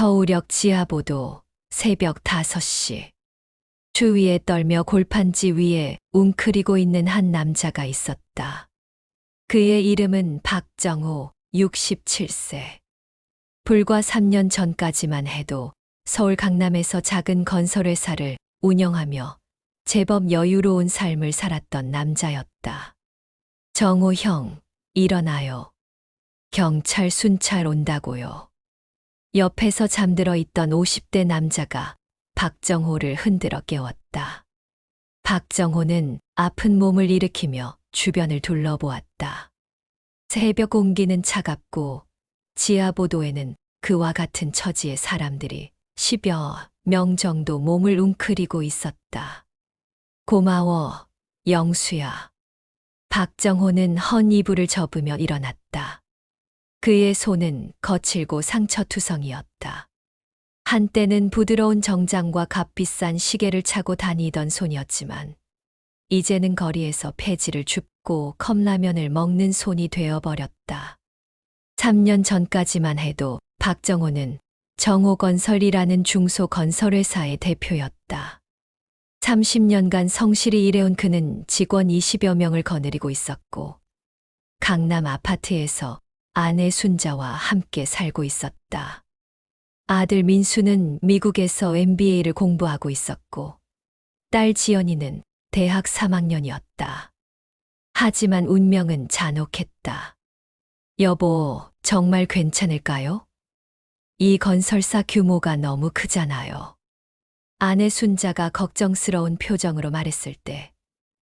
서울역 지하보도 새벽 5시. 추위에 떨며 골판지 위에 웅크리고 있는 한 남자가 있었다. 그의 이름은 박정호, 67세. 불과 3년 전까지만 해도 서울 강남에서 작은 건설회사를 운영하며 제법 여유로운 삶을 살았던 남자였다. 정호 형, 일어나요. 경찰 순찰 온다고요. 옆에서 잠들어 있던 50대 남자가 박정호를 흔들어 깨웠다. 박정호는 아픈 몸을 일으키며 주변을 둘러보았다. 새벽 공기는 차갑고 지하보도에는 그와 같은 처지의 사람들이 10여 명 정도 몸을 웅크리고 있었다. 고마워, 영수야. 박정호는 헌 이불을 접으며 일어났다. 그의 손은 거칠고 상처투성이었다. 한때는 부드러운 정장과 값비싼 시계를 차고 다니던 손이었지만 이제는 거리에서 폐지를 줍고 컵라면을 먹는 손이 되어버렸다. 3년 전까지만 해도 박정호는 정호건설이라는 중소건설회사의 대표였다. 30년간 성실히 일해온 그는 직원 20여 명을 거느리고 있었고 강남 아파트에서 아내 순자와 함께 살고 있었다. 아들 민수는 미국에서 MBA를 공부하고 있었고 딸 지연이는 대학 3학년이었다. 하지만 운명은 잔혹했다. 여보, 정말 괜찮을까요? 이 건설사 규모가 너무 크잖아요. 아내 순자가 걱정스러운 표정으로 말했을 때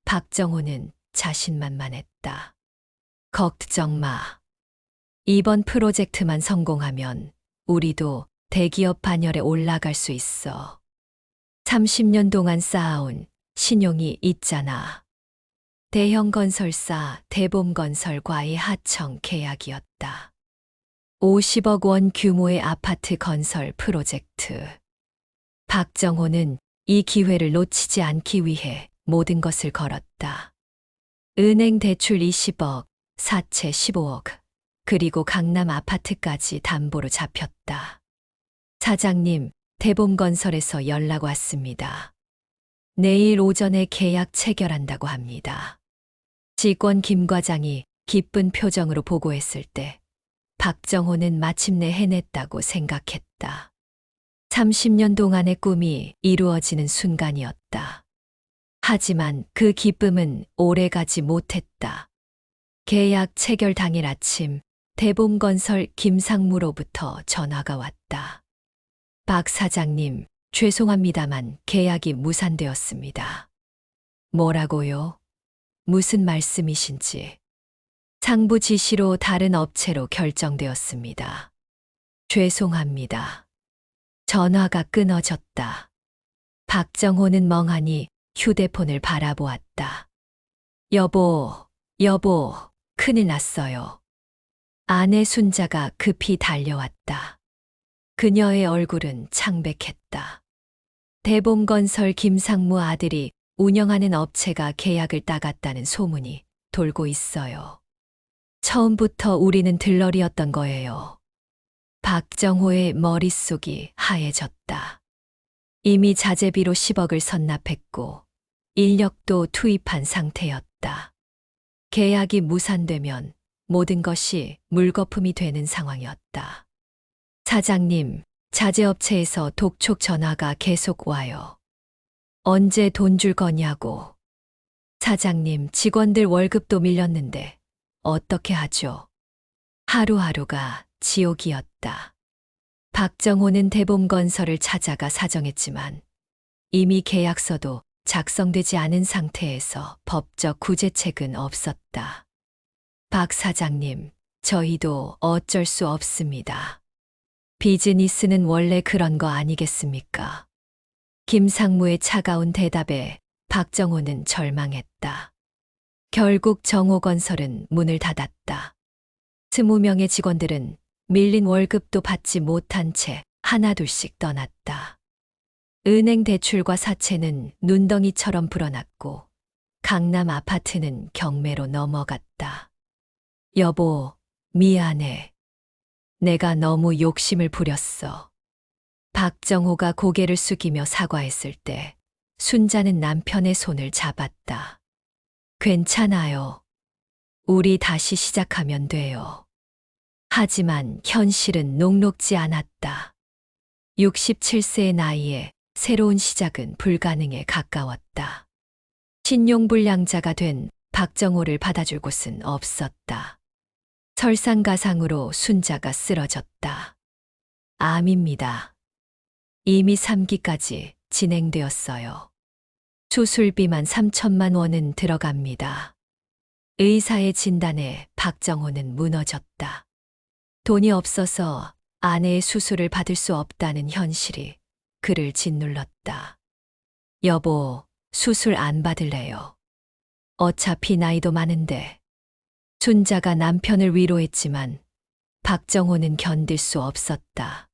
박정호는 자신만만했다. 걱정 마. 이번 프로젝트만 성공하면 우리도 대기업 반열에 올라갈 수 있어. 30년 동안 쌓아온 신용이 있잖아. 대형 건설사 대봄건설과의 하청 계약이었다. 50억 원 규모의 아파트 건설 프로젝트. 박정호는 이 기회를 놓치지 않기 위해 모든 것을 걸었다. 은행 대출 20억, 사채 15억, 그리고 강남 아파트까지 담보로 잡혔다. 사장님, 대봄건설에서 연락 왔습니다. 내일 오전에 계약 체결한다고 합니다. 직원 김 과장이 기쁜 표정으로 보고했을 때 박정호는 마침내 해냈다고 생각했다. 30년 동안의 꿈이 이루어지는 순간이었다. 하지만 그 기쁨은 오래가지 못했다. 계약 체결 당일 아침 대봄건설 김상무로부터 전화가 왔다. 박 사장님, 죄송합니다만 계약이 무산되었습니다. 뭐라고요? 무슨 말씀이신지. 상부 지시로 다른 업체로 결정되었습니다. 죄송합니다. 전화가 끊어졌다. 박정호는 멍하니 휴대폰을 바라보았다. 여보, 큰일 났어요. 아내 순자가 급히 달려왔다. 그녀의 얼굴은 창백했다. 대봄건설 김상무 아들이 운영하는 업체가 계약을 따갔다는 소문이 돌고 있어요. 처음부터 우리는 들러리였던 거예요. 박정호의 머릿속이 하얘졌다. 이미 자재비로 10억을 선납했고 인력도 투입한 상태였다. 계약이 무산되면 모든 것이 물거품이 되는 상황이었다. 사장님, 자재업체에서 독촉 전화가 계속 와요. 언제 돈 줄 거냐고. 사장님, 직원들 월급도 밀렸는데 어떻게 하죠? 하루하루가 지옥이었다. 박정호는 대봄건설을 찾아가 사정했지만 이미 계약서도 작성되지 않은 상태에서 법적 구제책은 없었다. 박 사장님, 저희도 어쩔 수 없습니다. 비즈니스는 원래 그런 거 아니겠습니까? 김상무의 차가운 대답에 박정호는 절망했다. 결국 정호건설은 문을 닫았다. 20명의 직원들은 밀린 월급도 받지 못한 채 하나둘씩 떠났다. 은행 대출과 사채는 눈덩이처럼 불어났고 강남 아파트는 경매로 넘어갔다. 여보, 미안해. 내가 너무 욕심을 부렸어. 박정호가 고개를 숙이며 사과했을 때 순자는 남편의 손을 잡았다. 괜찮아요. 우리 다시 시작하면 돼요. 하지만 현실은 녹록지 않았다. 67세의 나이에 새로운 시작은 불가능에 가까웠다. 신용불량자가 된 박정호를 받아줄 곳은 없었다. 설상가상으로 순자가 쓰러졌다. 암입니다. 이미 3기까지 진행되었어요. 수술비만 3천만 원은 들어갑니다. 의사의 진단에 박정호는 무너졌다. 돈이 없어서 아내의 수술을 받을 수 없다는 현실이 그를 짓눌렀다. 여보, 수술 안 받을래요. 어차피 나이도 많은데. 순자가 남편을 위로했지만 박정호는 견딜 수 없었다.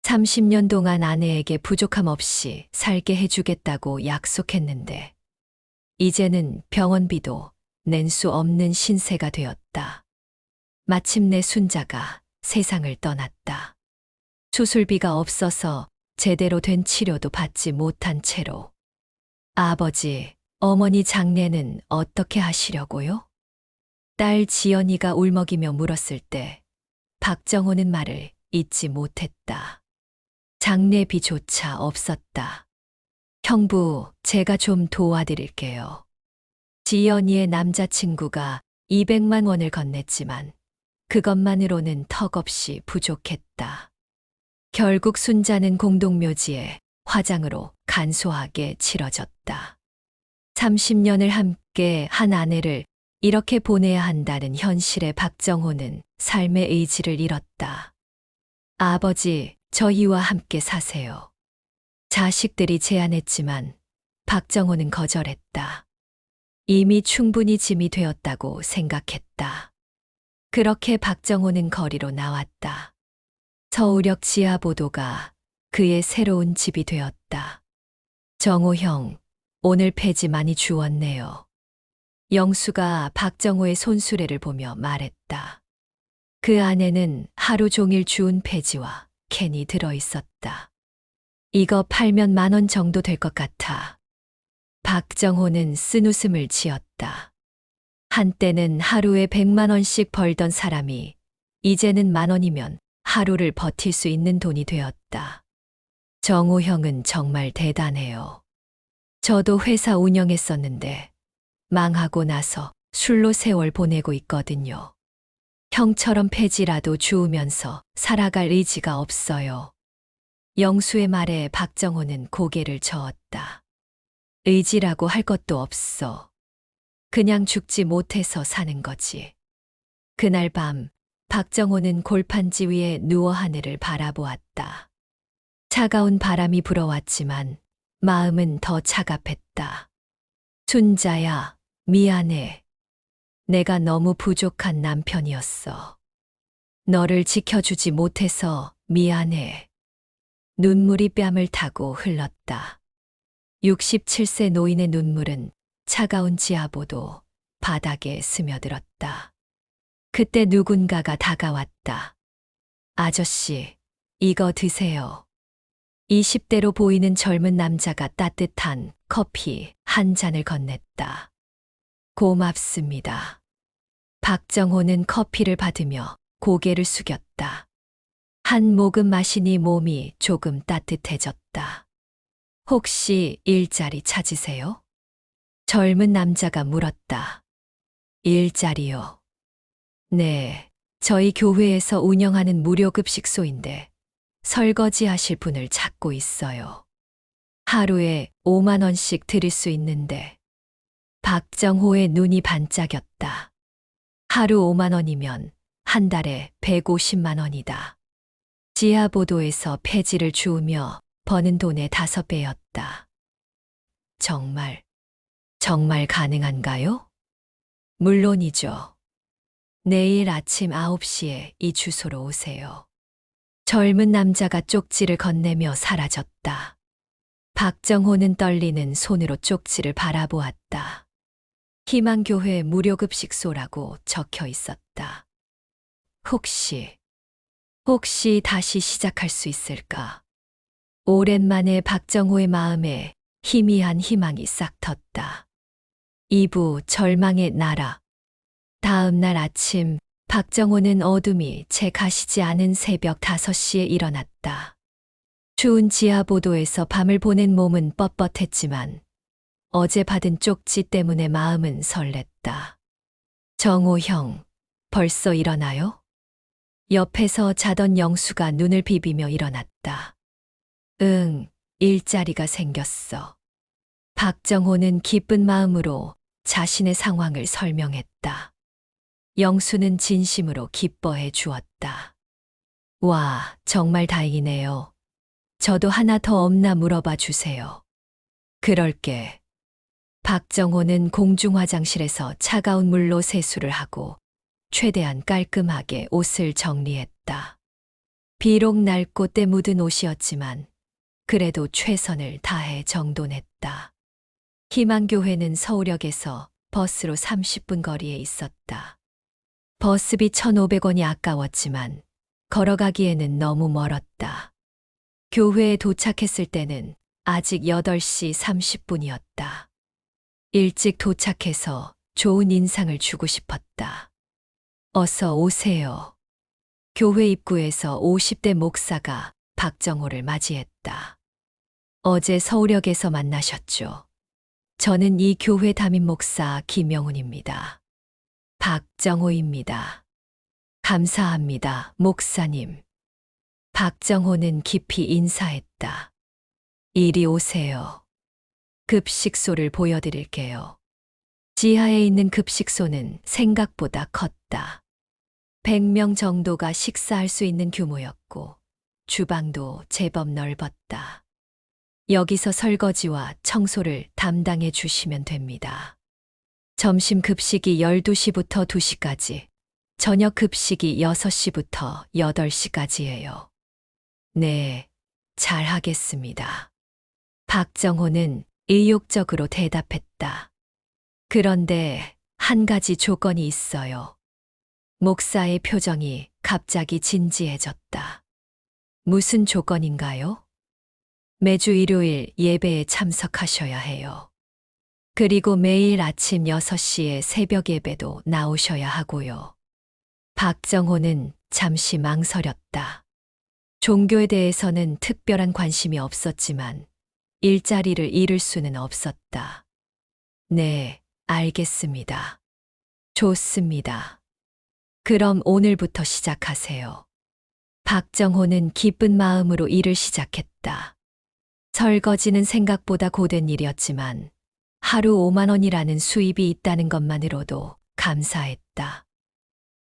30년 동안 아내에게 부족함 없이 살게 해주겠다고 약속했는데 이제는 병원비도 낼 수 없는 신세가 되었다. 마침내 순자가 세상을 떠났다. 수술비가 없어서 제대로 된 치료도 받지 못한 채로. 아버지, 어머니 장례는 어떻게 하시려고요? 딸 지연이가 울먹이며 물었을 때 박정호는 말을 잇지 못했다. 장례비조차 없었다. 형부, 제가 좀 도와드릴게요. 지연이의 남자친구가 200만 원을 건넸지만 그것만으로는 턱없이 부족했다. 결국 순자는 공동묘지에 화장으로 간소하게 치러졌다. 30년을 함께 한 아내를 이렇게 보내야 한다는 현실의 박정호는 삶의 의지를 잃었다. 아버지, 저희와 함께 사세요. 자식들이 제안했지만 박정호는 거절했다. 이미 충분히 짐이 되었다고 생각했다. 그렇게 박정호는 거리로 나왔다. 서울역 지하보도가 그의 새로운 집이 되었다. 정호 형, 오늘 폐지 많이 주웠네요. 영수가 박정호의 손수레를 보며 말했다. 그 안에는 하루 종일 주운 폐지와 캔이 들어있었다. 이거 팔면 10,000원 정도 될 것 같아. 박정호는 쓴웃음을 지었다. 한때는 하루에 100만 원씩 벌던 사람이 이제는 10,000원이면 하루를 버틸 수 있는 돈이 되었다. 정호 형은 정말 대단해요. 저도 회사 운영했었는데 망하고 나서 술로 세월 보내고 있거든요. 형처럼 폐지라도 주우면서 살아갈 의지가 없어요. 영수의 말에 박정호는 고개를 저었다. 의지라고 할 것도 없어. 그냥 죽지 못해서 사는 거지. 그날 밤 박정호는 골판지 위에 누워 하늘을 바라보았다. 차가운 바람이 불어왔지만 마음은 더 차갑했다. 순자야, 미안해. 내가 너무 부족한 남편이었어. 너를 지켜주지 못해서 미안해. 눈물이 뺨을 타고 흘렀다. 67세 노인의 눈물은 차가운 지하보도 바닥에 스며들었다. 그때 누군가가 다가왔다. 아저씨, 이거 드세요. 20대로 보이는 젊은 남자가 따뜻한 커피 한 잔을 건넸다. 고맙습니다. 박정호는 커피를 받으며 고개를 숙였다. 한 모금 마시니 몸이 조금 따뜻해졌다. 혹시 일자리 찾으세요? 젊은 남자가 물었다. 일자리요? 네, 저희 교회에서 운영하는 무료급식소인데 설거지 하실 분을 찾고 있어요. 하루에 5만 원씩 드릴 수 있는데. 박정호의 눈이 반짝였다. 하루 5만 원이면 한 달에 150만 원이다. 지하보도에서 폐지를 주우며 버는 돈의 5배였다. 정말 가능한가요? 물론이죠. 내일 아침 9시에 이 주소로 오세요. 젊은 남자가 쪽지를 건네며 사라졌다. 박정호는 떨리는 손으로 쪽지를 바라보았다. 희망교회 무료급식소라고 적혀 있었다. 혹시 다시 시작할 수 있을까? 오랜만에 박정호의 마음에 희미한 희망이 싹 텄다. 2부 절망의 나라. 다음 날 아침 박정호는 어둠이 채 가시지 않은 새벽 5시에 일어났다. 추운 지하보도에서 밤을 보낸 몸은 뻣뻣했지만 어제 받은 쪽지 때문에 마음은 설렜다. 정호 형, 벌써 일어나요? 옆에서 자던 영수가 눈을 비비며 일어났다. 응, 일자리가 생겼어. 박정호는 기쁜 마음으로 자신의 상황을 설명했다. 영수는 진심으로 기뻐해 주었다. 와, 정말 다행이네요. 저도 하나 더 없나 물어봐 주세요. 그럴게. 박정호는 공중 화장실에서 차가운 물로 세수를 하고 최대한 깔끔하게 옷을 정리했다. 비록 낡고 때 묻은 옷이었지만 그래도 최선을 다해 정돈했다. 희망교회는 서울역에서 버스로 30분 거리에 있었다. 버스비 1,500원이 아까웠지만 걸어가기에는 너무 멀었다. 교회에 도착했을 때는 아직 8시 30분이었다. 일찍 도착해서 좋은 인상을 주고 싶었다. 어서 오세요. 교회 입구에서 50대 목사가 박정호를 맞이했다. 어제 서울역에서 만나셨죠? 저는 이 교회 담임 목사 김영훈입니다. 박정호입니다. 감사합니다, 목사님. 박정호는 깊이 인사했다. 이리 오세요. 급식소를 보여드릴게요. 지하에 있는 급식소는 생각보다 컸다. 100명 정도가 식사할 수 있는 규모였고 주방도 제법 넓었다. 여기서 설거지와 청소를 담당해 주시면 됩니다. 점심 급식이 12시부터 2시까지, 저녁 급식이 6시부터 8시까지예요. 네, 잘 하겠습니다. 박정호는 의욕적으로 대답했다. 그런데 한 가지 조건이 있어요. 목사의 표정이 갑자기 진지해졌다. 무슨 조건인가요? 매주 일요일 예배에 참석하셔야 해요. 그리고 매일 아침 6시에 새벽 예배도 나오셔야 하고요. 박정호는 잠시 망설였다. 종교에 대해서는 특별한 관심이 없었지만 일자리를 잃을 수는 없었다. 네, 알겠습니다. 좋습니다. 그럼 오늘부터 시작하세요. 박정호는 기쁜 마음으로 일을 시작했다. 설거지는 생각보다 고된 일이었지만 하루 5만 원이라는 수입이 있다는 것만으로도 감사했다.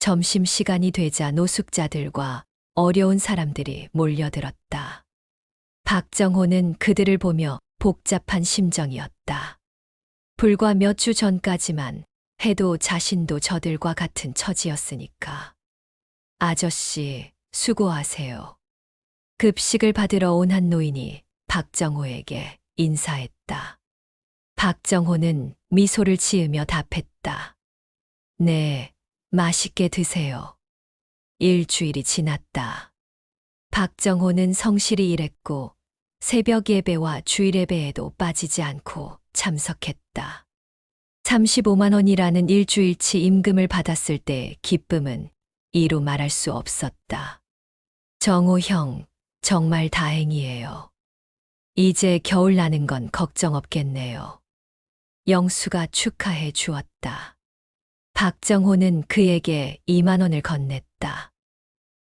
점심시간이 되자 노숙자들과 어려운 사람들이 몰려들었다. 박정호는 그들을 보며 복잡한 심정이었다. 불과 몇 주 전까지만 해도 자신도 저들과 같은 처지였으니까. 아저씨, 수고하세요. 급식을 받으러 온 한 노인이 박정호에게 인사했다. 박정호는 미소를 지으며 답했다. 네, 맛있게 드세요. 일주일이 지났다. 박정호는 성실히 일했고 새벽 예배와 주일 예배에도 빠지지 않고 참석했다. 35만 원이라는 일주일치 임금을 받았을 때 기쁨은 이루 말할 수 없었다. 정호 형, 정말 다행이에요. 이제 겨울 나는 건 걱정 없겠네요. 영수가 축하해 주었다. 박정호는 그에게 2만 원을 건넸다.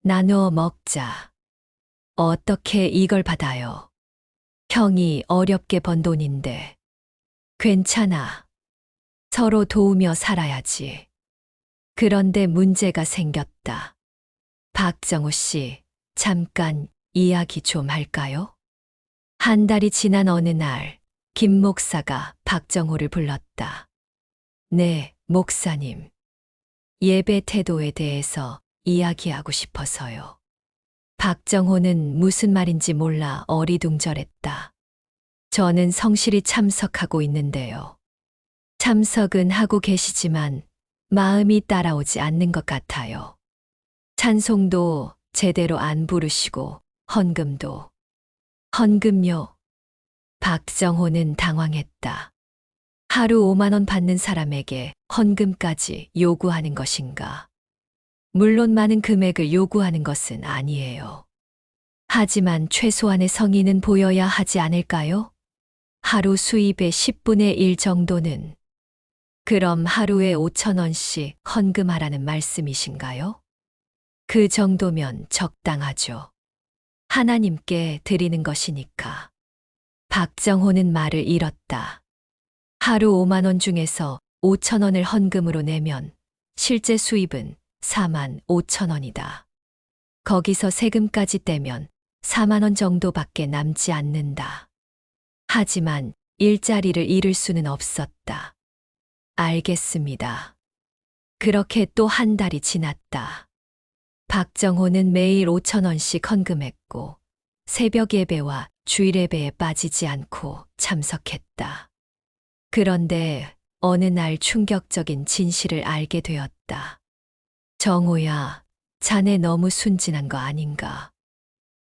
나누어 먹자. 어떻게 이걸 받아요? 형이 어렵게 번 돈인데. 괜찮아. 서로 도우며 살아야지. 그런데 문제가 생겼다. 박정호 씨, 잠깐 이야기 좀 할까요? 한 달이 지난 어느 날, 김 목사가 박정호를 불렀다. 네, 목사님. 예배 태도에 대해서 이야기하고 싶어서요. 박정호는 무슨 말인지 몰라 어리둥절했다. 저는 성실히 참석하고 있는데요. 참석은 하고 계시지만 마음이 따라오지 않는 것 같아요. 찬송도 제대로 안 부르시고 헌금도. 헌금요. 박정호는 당황했다. 하루 5만 원 받는 사람에게 헌금까지 요구하는 것인가? 물론 많은 금액을 요구하는 것은 아니에요. 하지만 최소한의 성의는 보여야 하지 않을까요? 하루 수입의 10분의 1 정도는. 그럼 하루에 5천 원씩 헌금하라는 말씀이신가요? 그 정도면 적당하죠. 하나님께 드리는 것이니까. 박정호는 말을 잃었다. 하루 5만 원 중에서 5천 원을 헌금으로 내면 실제 수입은 4만 5천 원이다. 거기서 세금까지 떼면 4만 원 정도밖에 남지 않는다. 하지만 일자리를 잃을 수는 없었다. 알겠습니다. 그렇게 또 한 달이 지났다. 박정호는 매일 5천 원씩 헌금했고 새벽 예배와 주일 예배에 빠지지 않고 참석했다. 그런데 어느 날 충격적인 진실을 알게 되었다. 정호야, 자네 너무 순진한 거 아닌가?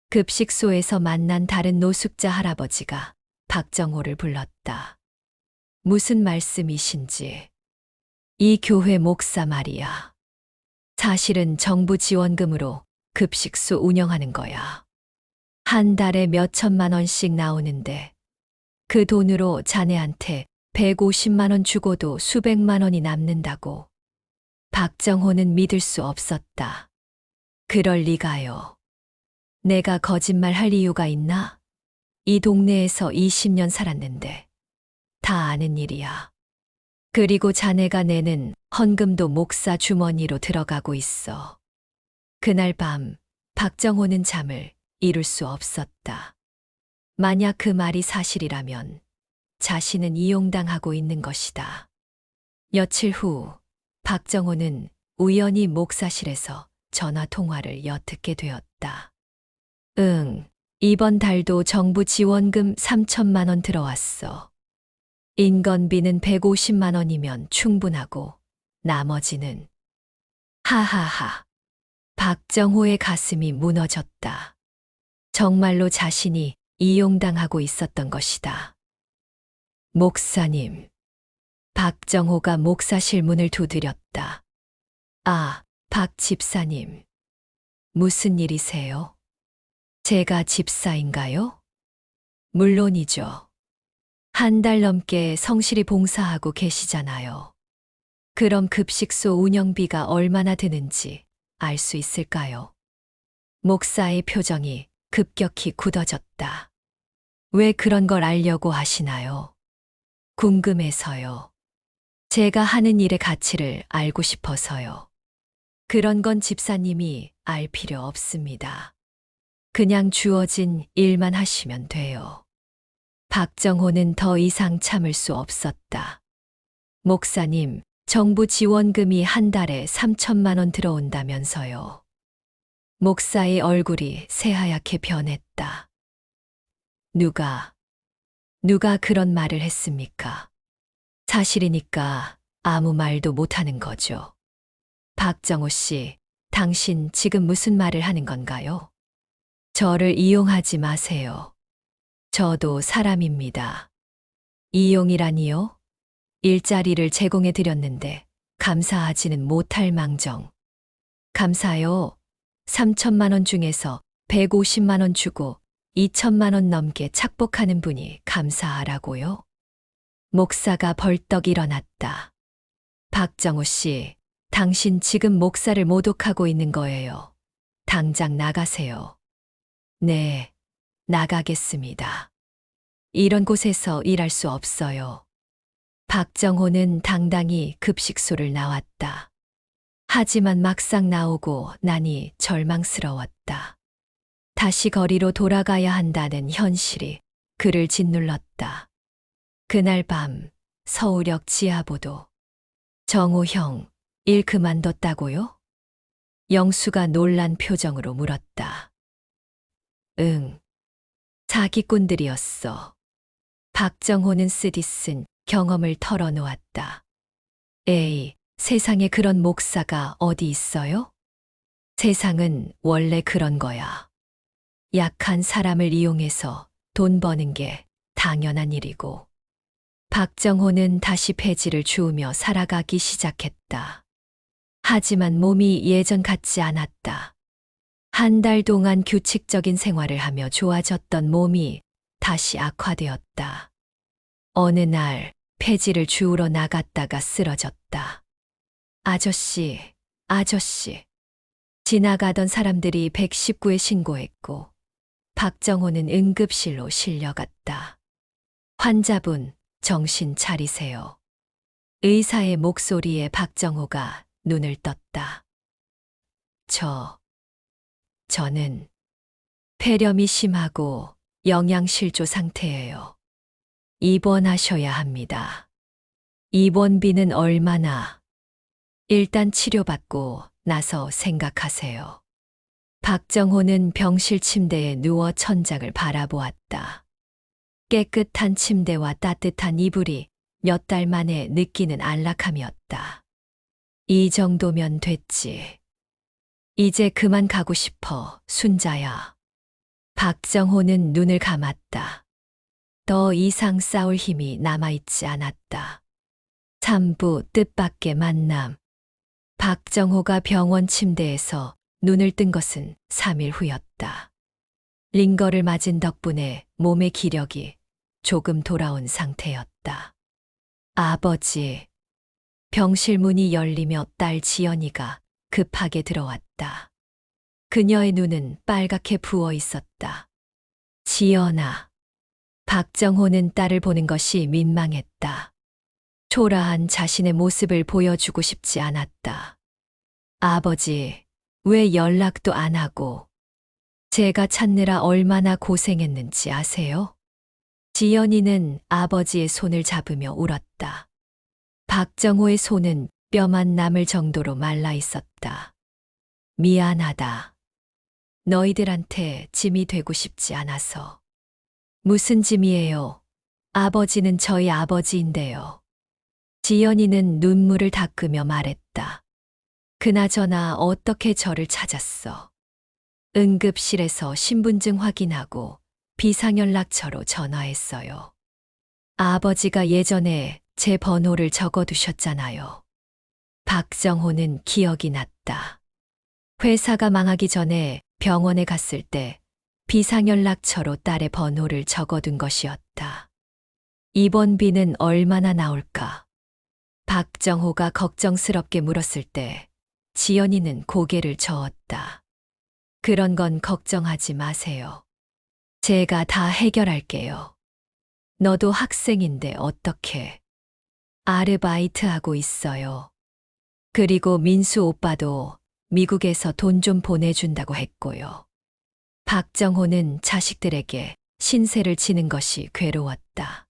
급식소에서 만난 다른 노숙자 할아버지가 박정호를 불렀다. 무슨 말씀이신지. 이 교회 목사 말이야. 사실은 정부 지원금으로 급식소 운영하는 거야. 한 달에 몇 천만 원씩 나오는데 그 돈으로 자네한테 150만 원 주고도 수백만 원이 남는다고. 박정호는 믿을 수 없었다. 그럴 리가요. 내가 거짓말 할 이유가 있나? 이 동네에서 20년 살았는데 다 아는 일이야. 그리고 자네가 내는 헌금도 목사 주머니로 들어가고 있어. 그날 밤 박정호는 잠을 이룰 수 없었다. 만약 그 말이 사실이라면 자신은 이용당하고 있는 것이다. 며칠 후 박정호는 우연히 목사실에서 전화 통화를 엿듣게 되었다. 응, 이번 달도 정부 지원금 3천만 원 들어왔어. 인건비는 150만 원이면 충분하고 나머지는. 하하하. 박정호의 가슴이 무너졌다. 정말로 자신이 이용당하고 있었던 것이다. 목사님. 박정호가 목사실 문을 두드렸다. 아, 박 집사님. 무슨 일이세요? 제가 집사인가요? 물론이죠. 한 달 넘게 성실히 봉사하고 계시잖아요. 그럼 급식소 운영비가 얼마나 드는지 알 수 있을까요? 목사의 표정이 급격히 굳어졌다. 왜 그런 걸 알려고 하시나요? 궁금해서요. 제가 하는 일의 가치를 알고 싶어서요. 그런 건 집사님이 알 필요 없습니다. 그냥 주어진 일만 하시면 돼요. 박정호는 더 이상 참을 수 없었다. 목사님, 정부 지원금이 한 달에 3천만 원 들어온다면서요. 목사의 얼굴이 새하얗게 변했다. 누가 그런 말을 했습니까? 사실이니까 아무 말도 못하는 거죠. 박정호 씨, 당신 지금 무슨 말을 하는 건가요? 저를 이용하지 마세요. 저도 사람입니다. 이용이라니요? 일자리를 제공해 드렸는데 감사하지는 못할 망정. 감사요. 3천만 원 중에서 150만 원 주고 2천만 원 넘게 착복하는 분이 감사하라고요? 목사가 벌떡 일어났다. 박정호 씨, 당신 지금 목사를 모독하고 있는 거예요. 당장 나가세요. 네, 나가겠습니다. 이런 곳에서 일할 수 없어요. 박정호는 당당히 급식소를 나왔다. 하지만 막상 나오고 나니 절망스러웠다. 다시 거리로 돌아가야 한다는 현실이 그를 짓눌렀다. 그날 밤 서울역 지하보도. 정호 형, 일 그만뒀다고요? 영수가 놀란 표정으로 물었다. 응. 사기꾼들이었어. 박정호는 쓰디쓴 경험을 털어놓았다. 에이, 세상에 그런 목사가 어디 있어요? 세상은 원래 그런 거야. 약한 사람을 이용해서 돈 버는 게 당연한 일이고. 박정호는 다시 폐지를 주우며 살아가기 시작했다. 하지만 몸이 예전 같지 않았다. 한 달 동안 규칙적인 생활을 하며 좋아졌던 몸이 다시 악화되었다. 어느 날 폐지를 주우러 나갔다가 쓰러졌다. 아저씨, 아저씨. 지나가던 사람들이 119에 신고했고 박정호는 응급실로 실려갔다. 환자분, 정신 차리세요. 의사의 목소리에 박정호가 눈을 떴다. 저는 폐렴이 심하고 영양실조 상태예요. 입원하셔야 합니다. 입원비는 얼마나? 일단 치료받고 나서 생각하세요. 박정호는 병실 침대에 누워 천장을 바라보았다. 깨끗한 침대와 따뜻한 이불이 몇 달 만에 느끼는 안락함이었다. 이 정도면 됐지. 이제 그만 가고 싶어, 순자야. 박정호는 눈을 감았다. 더 이상 싸울 힘이 남아있지 않았다. 3부 뜻밖의 만남. 박정호가 병원 침대에서 눈을 뜬 것은 3일 후였다. 링거를 맞은 덕분에 몸의 기력이 조금 돌아온 상태였다. 아버지. 병실 문이 열리며 딸 지연이가 급하게 들어왔다. 그녀의 눈은 빨갛게 부어 있었다. 지연아. 박정호는 딸을 보는 것이 민망했다. 초라한 자신의 모습을 보여주고 싶지 않았다. 아버지, 왜 연락도 안 하고? 제가 찾느라 얼마나 고생했는지 아세요? 지연이는 아버지의 손을 잡으며 울었다. 박정호의 손은 뼈만 남을 정도로 말라 있었다. 미안하다. 너희들한테 짐이 되고 싶지 않아서. 무슨 짐이에요? 아버지는 저희 아버지인데요. 지연이는 눈물을 닦으며 말했다. 그나저나 어떻게 저를 찾았어? 응급실에서 신분증 확인하고 비상연락처로 전화했어요. 아버지가 예전에 제 번호를 적어두셨잖아요. 박정호는 기억이 났다. 회사가 망하기 전에 병원에 갔을 때 비상연락처로 딸의 번호를 적어둔 것이었다. 입원비는 얼마나 나올까? 박정호가 걱정스럽게 물었을 때 지연이는 고개를 저었다. 그런 건 걱정하지 마세요. 제가 다 해결할게요. 너도 학생인데 어떻게? 아르바이트하고 있어요. 그리고 민수 오빠도 미국에서 돈 좀 보내준다고 했고요. 박정호는 자식들에게 신세를 지는 것이 괴로웠다.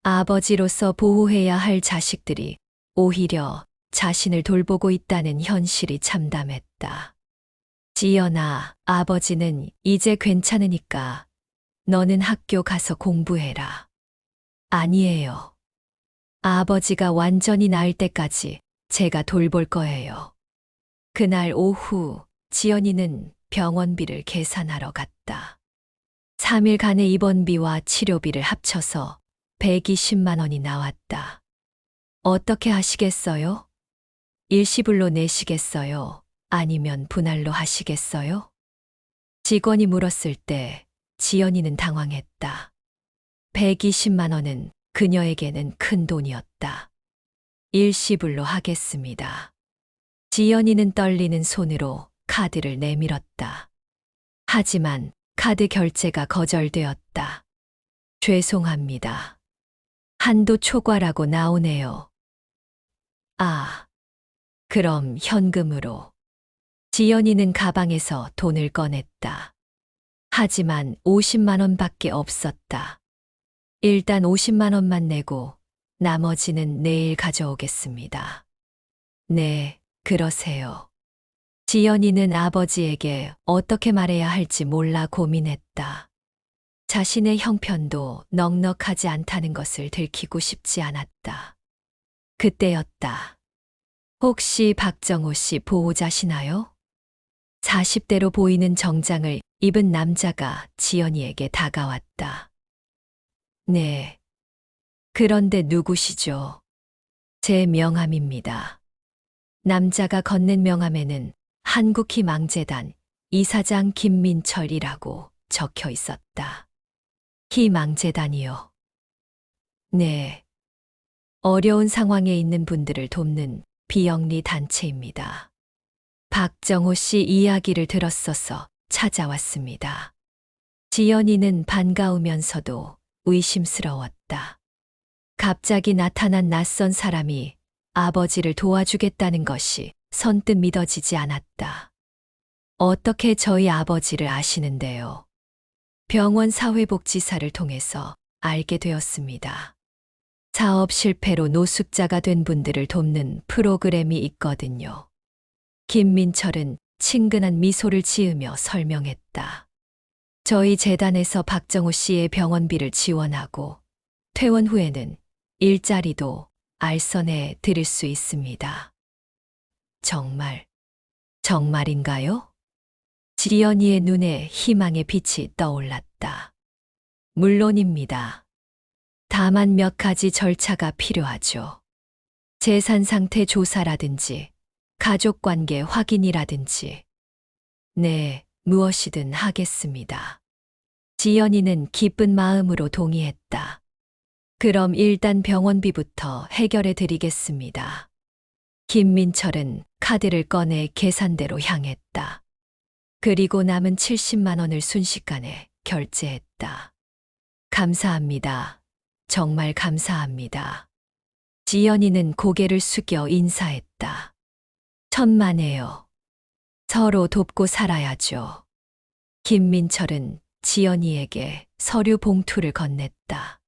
아버지로서 보호해야 할 자식들이 오히려 자신을 돌보고 있다는 현실이 참담했다. 지연아, 아버지는 이제 괜찮으니까 너는 학교 가서 공부해라. 아니에요. 아버지가 완전히 나을 때까지 제가 돌볼 거예요. 그날 오후 지연이는 병원비를 계산하러 갔다. 3일간의 입원비와 치료비를 합쳐서 120만 원이 나왔다. 어떻게 하시겠어요? 일시불로 내시겠어요? 아니면 분할로 하시겠어요? 직원이 물었을 때 지연이는 당황했다. 120만 원은 그녀에게는 큰 돈이었다. 일시불로 하겠습니다. 지연이는 떨리는 손으로 카드를 내밀었다. 하지만 카드 결제가 거절되었다. 죄송합니다. 한도 초과라고 나오네요. 아, 그럼 현금으로. 지연이는 가방에서 돈을 꺼냈다. 하지만 50만 원밖에 없었다. 일단 50만 원만 내고 나머지는 내일 가져오겠습니다. 네, 그러세요. 지연이는 아버지에게 어떻게 말해야 할지 몰라 고민했다. 자신의 형편도 넉넉하지 않다는 것을 들키고 싶지 않았다. 그때였다. 혹시 박정호 씨 보호자시나요? 40대로 보이는 정장을 입은 남자가 지연이에게 다가왔다. 네. 그런데 누구시죠? 제 명함입니다. 남자가 건넨 명함에는 한국희망재단 이사장 김민철이라고 적혀 있었다. 희망재단이요. 네. 어려운 상황에 있는 분들을 돕는 비영리 단체입니다. 박정호 씨 이야기를 들었어서 찾아왔습니다. 지연이는 반가우면서도 의심스러웠다. 갑자기 나타난 낯선 사람이 아버지를 도와주겠다는 것이 선뜻 믿어지지 않았다. 어떻게 저희 아버지를 아시는데요? 병원 사회복지사를 통해서 알게 되었습니다. 사업 실패로 노숙자가 된 분들을 돕는 프로그램이 있거든요. 김민철은 친근한 미소를 지으며 설명했다. 저희 재단에서 박정호 씨의 병원비를 지원하고 퇴원 후에는 일자리도 알선해 드릴 수 있습니다. 정말인가요? 지연이의 눈에 희망의 빛이 떠올랐다. 물론입니다. 다만 몇 가지 절차가 필요하죠. 재산 상태 조사라든지 가족 관계 확인이라든지. 네, 무엇이든 하겠습니다. 지연이는 기쁜 마음으로 동의했다. 그럼 일단 병원비부터 해결해 드리겠습니다. 김민철은 카드를 꺼내 계산대로 향했다. 그리고 남은 70만 원을 순식간에 결제했다. 감사합니다. 정말 감사합니다. 지연이는 고개를 숙여 인사했다. 천만에요. 서로 돕고 살아야죠. 김민철은 지연이에게 서류 봉투를 건넸다.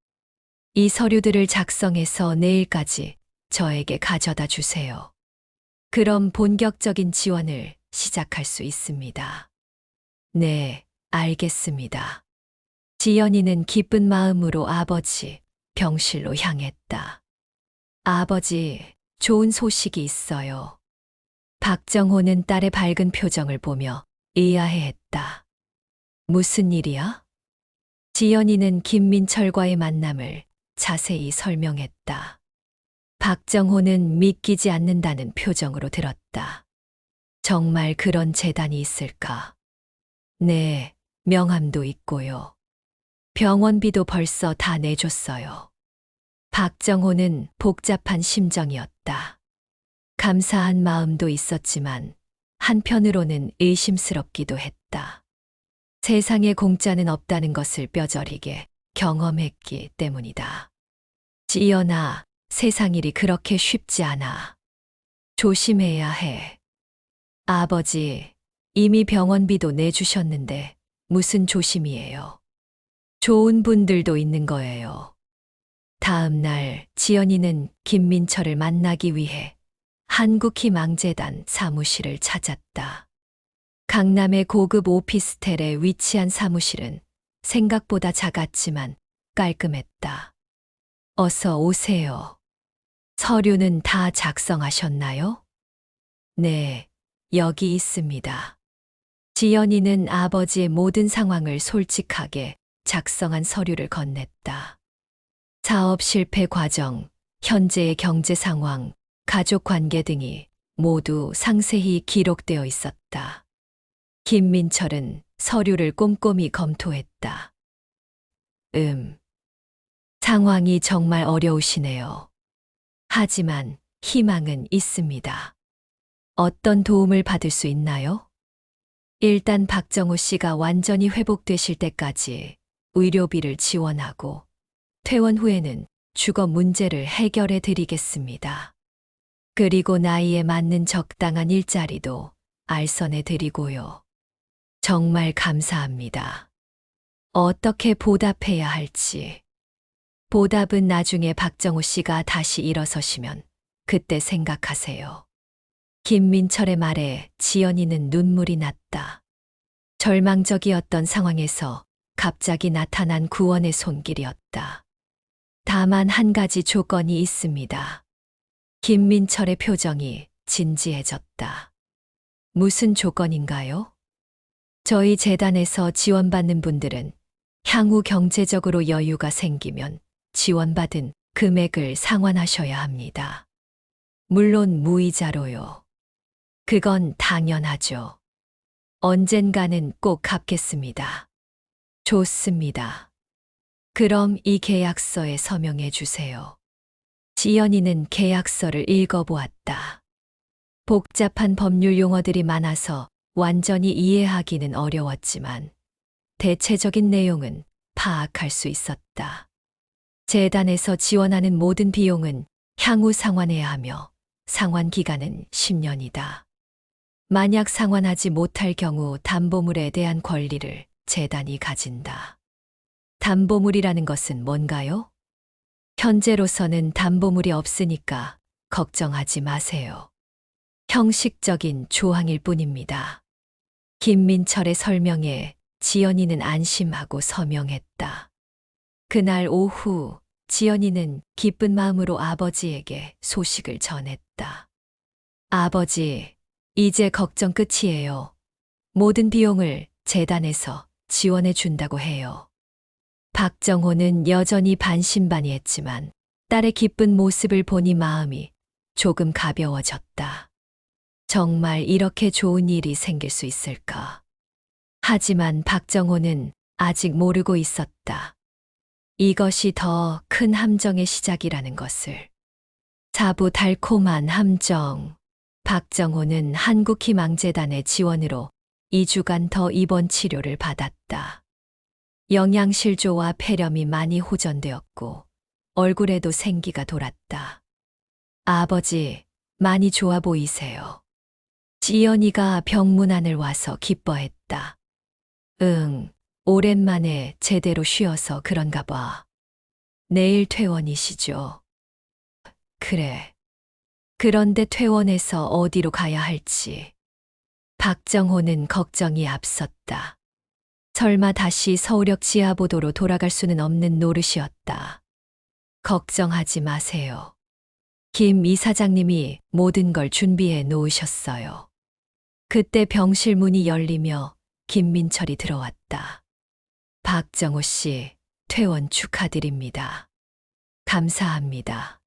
이 서류들을 작성해서 내일까지 저에게 가져다 주세요. 그럼 본격적인 지원을 시작할 수 있습니다. 네, 알겠습니다. 지연이는 기쁜 마음으로 아버지 병실로 향했다. 아버지, 좋은 소식이 있어요. 박정호는 딸의 밝은 표정을 보며 의아해했다. 무슨 일이야? 지연이는 김민철과의 만남을 자세히 설명했다. 박정호는 믿기지 않는다는 표정으로 들었다. 정말 그런 재단이 있을까? 네, 명함도 있고요. 병원비도 벌써 다 내줬어요. 박정호는 복잡한 심정이었다. 감사한 마음도 있었지만 한편으로는 의심스럽기도 했다. 세상에 공짜는 없다는 것을 뼈저리게 경험했기 때문이다. 지연아, 세상 일이 그렇게 쉽지 않아. 조심해야 해. 아버지, 이미 병원비도 내주셨는데 무슨 조심이에요. 좋은 분들도 있는 거예요. 다음 날 지연이는 김민철을 만나기 위해 한국희망재단 사무실을 찾았다. 강남의 고급 오피스텔에 위치한 사무실은 생각보다 작았지만 깔끔했다. 어서 오세요. 서류는 다 작성하셨나요? 네, 여기 있습니다. 지연이는 아버지의 모든 상황을 솔직하게 작성한 서류를 건넸다. 사업 실패 과정, 현재의 경제 상황, 가족 관계 등이 모두 상세히 기록되어 있었다. 김민철은 서류를 꼼꼼히 검토했다. 상황이 정말 어려우시네요. 하지만 희망은 있습니다. 어떤 도움을 받을 수 있나요? 일단 박정호 씨가 완전히 회복되실 때까지 의료비를 지원하고 퇴원 후에는 주거 문제를 해결해 드리겠습니다. 그리고 나이에 맞는 적당한 일자리도 알선해 드리고요. 정말 감사합니다. 어떻게 보답해야 할지. 보답은 나중에 박정호 씨가 다시 일어서시면 그때 생각하세요. 김민철의 말에 지연이는 눈물이 났다. 절망적이었던 상황에서 갑자기 나타난 구원의 손길이었다. 다만 한 가지 조건이 있습니다. 김민철의 표정이 진지해졌다. 무슨 조건인가요? 저희 재단에서 지원받는 분들은 향후 경제적으로 여유가 생기면 지원받은 금액을 상환하셔야 합니다. 물론 무이자로요. 그건 당연하죠. 언젠가는 꼭 갚겠습니다. 좋습니다. 그럼 이 계약서에 서명해 주세요. 지연이는 계약서를 읽어보았다. 복잡한 법률 용어들이 많아서 완전히 이해하기는 어려웠지만 대체적인 내용은 파악할 수 있었다. 재단에서 지원하는 모든 비용은 향후 상환해야 하며 상환 기간은 10년이다. 만약 상환하지 못할 경우 담보물에 대한 권리를 재단이 가진다. 담보물이라는 것은 뭔가요? 현재로서는 담보물이 없으니까 걱정하지 마세요. 형식적인 조항일 뿐입니다. 김민철의 설명에 지연이는 안심하고 서명했다. 그날 오후 지연이는 기쁜 마음으로 아버지에게 소식을 전했다. 아버지, 이제 걱정 끝이에요. 모든 비용을 재단에서 지원해 준다고 해요. 박정호는 여전히 반신반의했지만 딸의 기쁜 모습을 보니 마음이 조금 가벼워졌다. 정말 이렇게 좋은 일이 생길 수 있을까? 하지만 박정호는 아직 모르고 있었다. 이것이 더 큰 함정의 시작이라는 것을. 자부달콤한 함정. 박정호는 한국희망재단의 지원으로 2주간 더 입원 치료를 받았다. 영양실조와 폐렴이 많이 호전되었고 얼굴에도 생기가 돌았다. 아버지, 많이 좋아 보이세요. 지연이가 병문안을 와서 기뻐했다. 응, 오랜만에 제대로 쉬어서 그런가 봐. 내일 퇴원이시죠? 그래. 그런데 퇴원해서 어디로 가야 할지. 박정호는 걱정이 앞섰다. 설마 다시 서울역 지하보도로 돌아갈 수는 없는 노릇이었다. 걱정하지 마세요. 김 이사장님이 모든 걸 준비해 놓으셨어요. 그때 병실 문이 열리며 김민철이 들어왔다. 박정호 씨, 퇴원 축하드립니다. 감사합니다.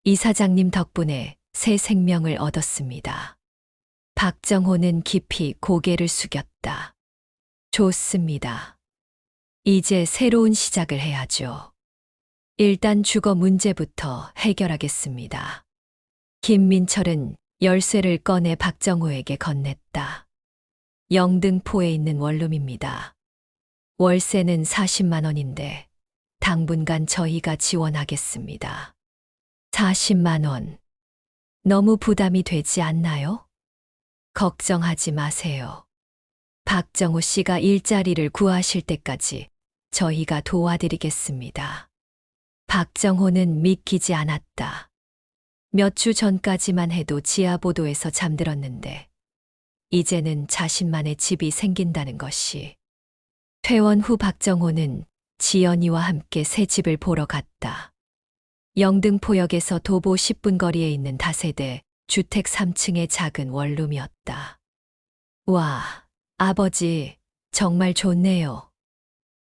이사장님 덕분에 새 생명을 얻었습니다. 박정호는 깊이 고개를 숙였다. 좋습니다. 이제 새로운 시작을 해야죠. 일단 주거 문제부터 해결하겠습니다. 김민철은 열쇠를 꺼내 박정호에게 건넸다. 영등포에 있는 원룸입니다. 월세는 40만 원인데 당분간 저희가 지원하겠습니다. 40만 원. 너무 부담이 되지 않나요? 걱정하지 마세요. 박정호 씨가 일자리를 구하실 때까지 저희가 도와드리겠습니다. 박정호는 믿기지 않았다. 몇 주 전까지만 해도 지하보도에서 잠들었는데 이제는 자신만의 집이 생긴다는 것이. 퇴원 후 박정호는 지연이와 함께 새 집을 보러 갔다. 영등포역에서 도보 10분 거리에 있는 다세대 주택 3층의 작은 원룸이었다. 와, 아버지, 정말 좋네요.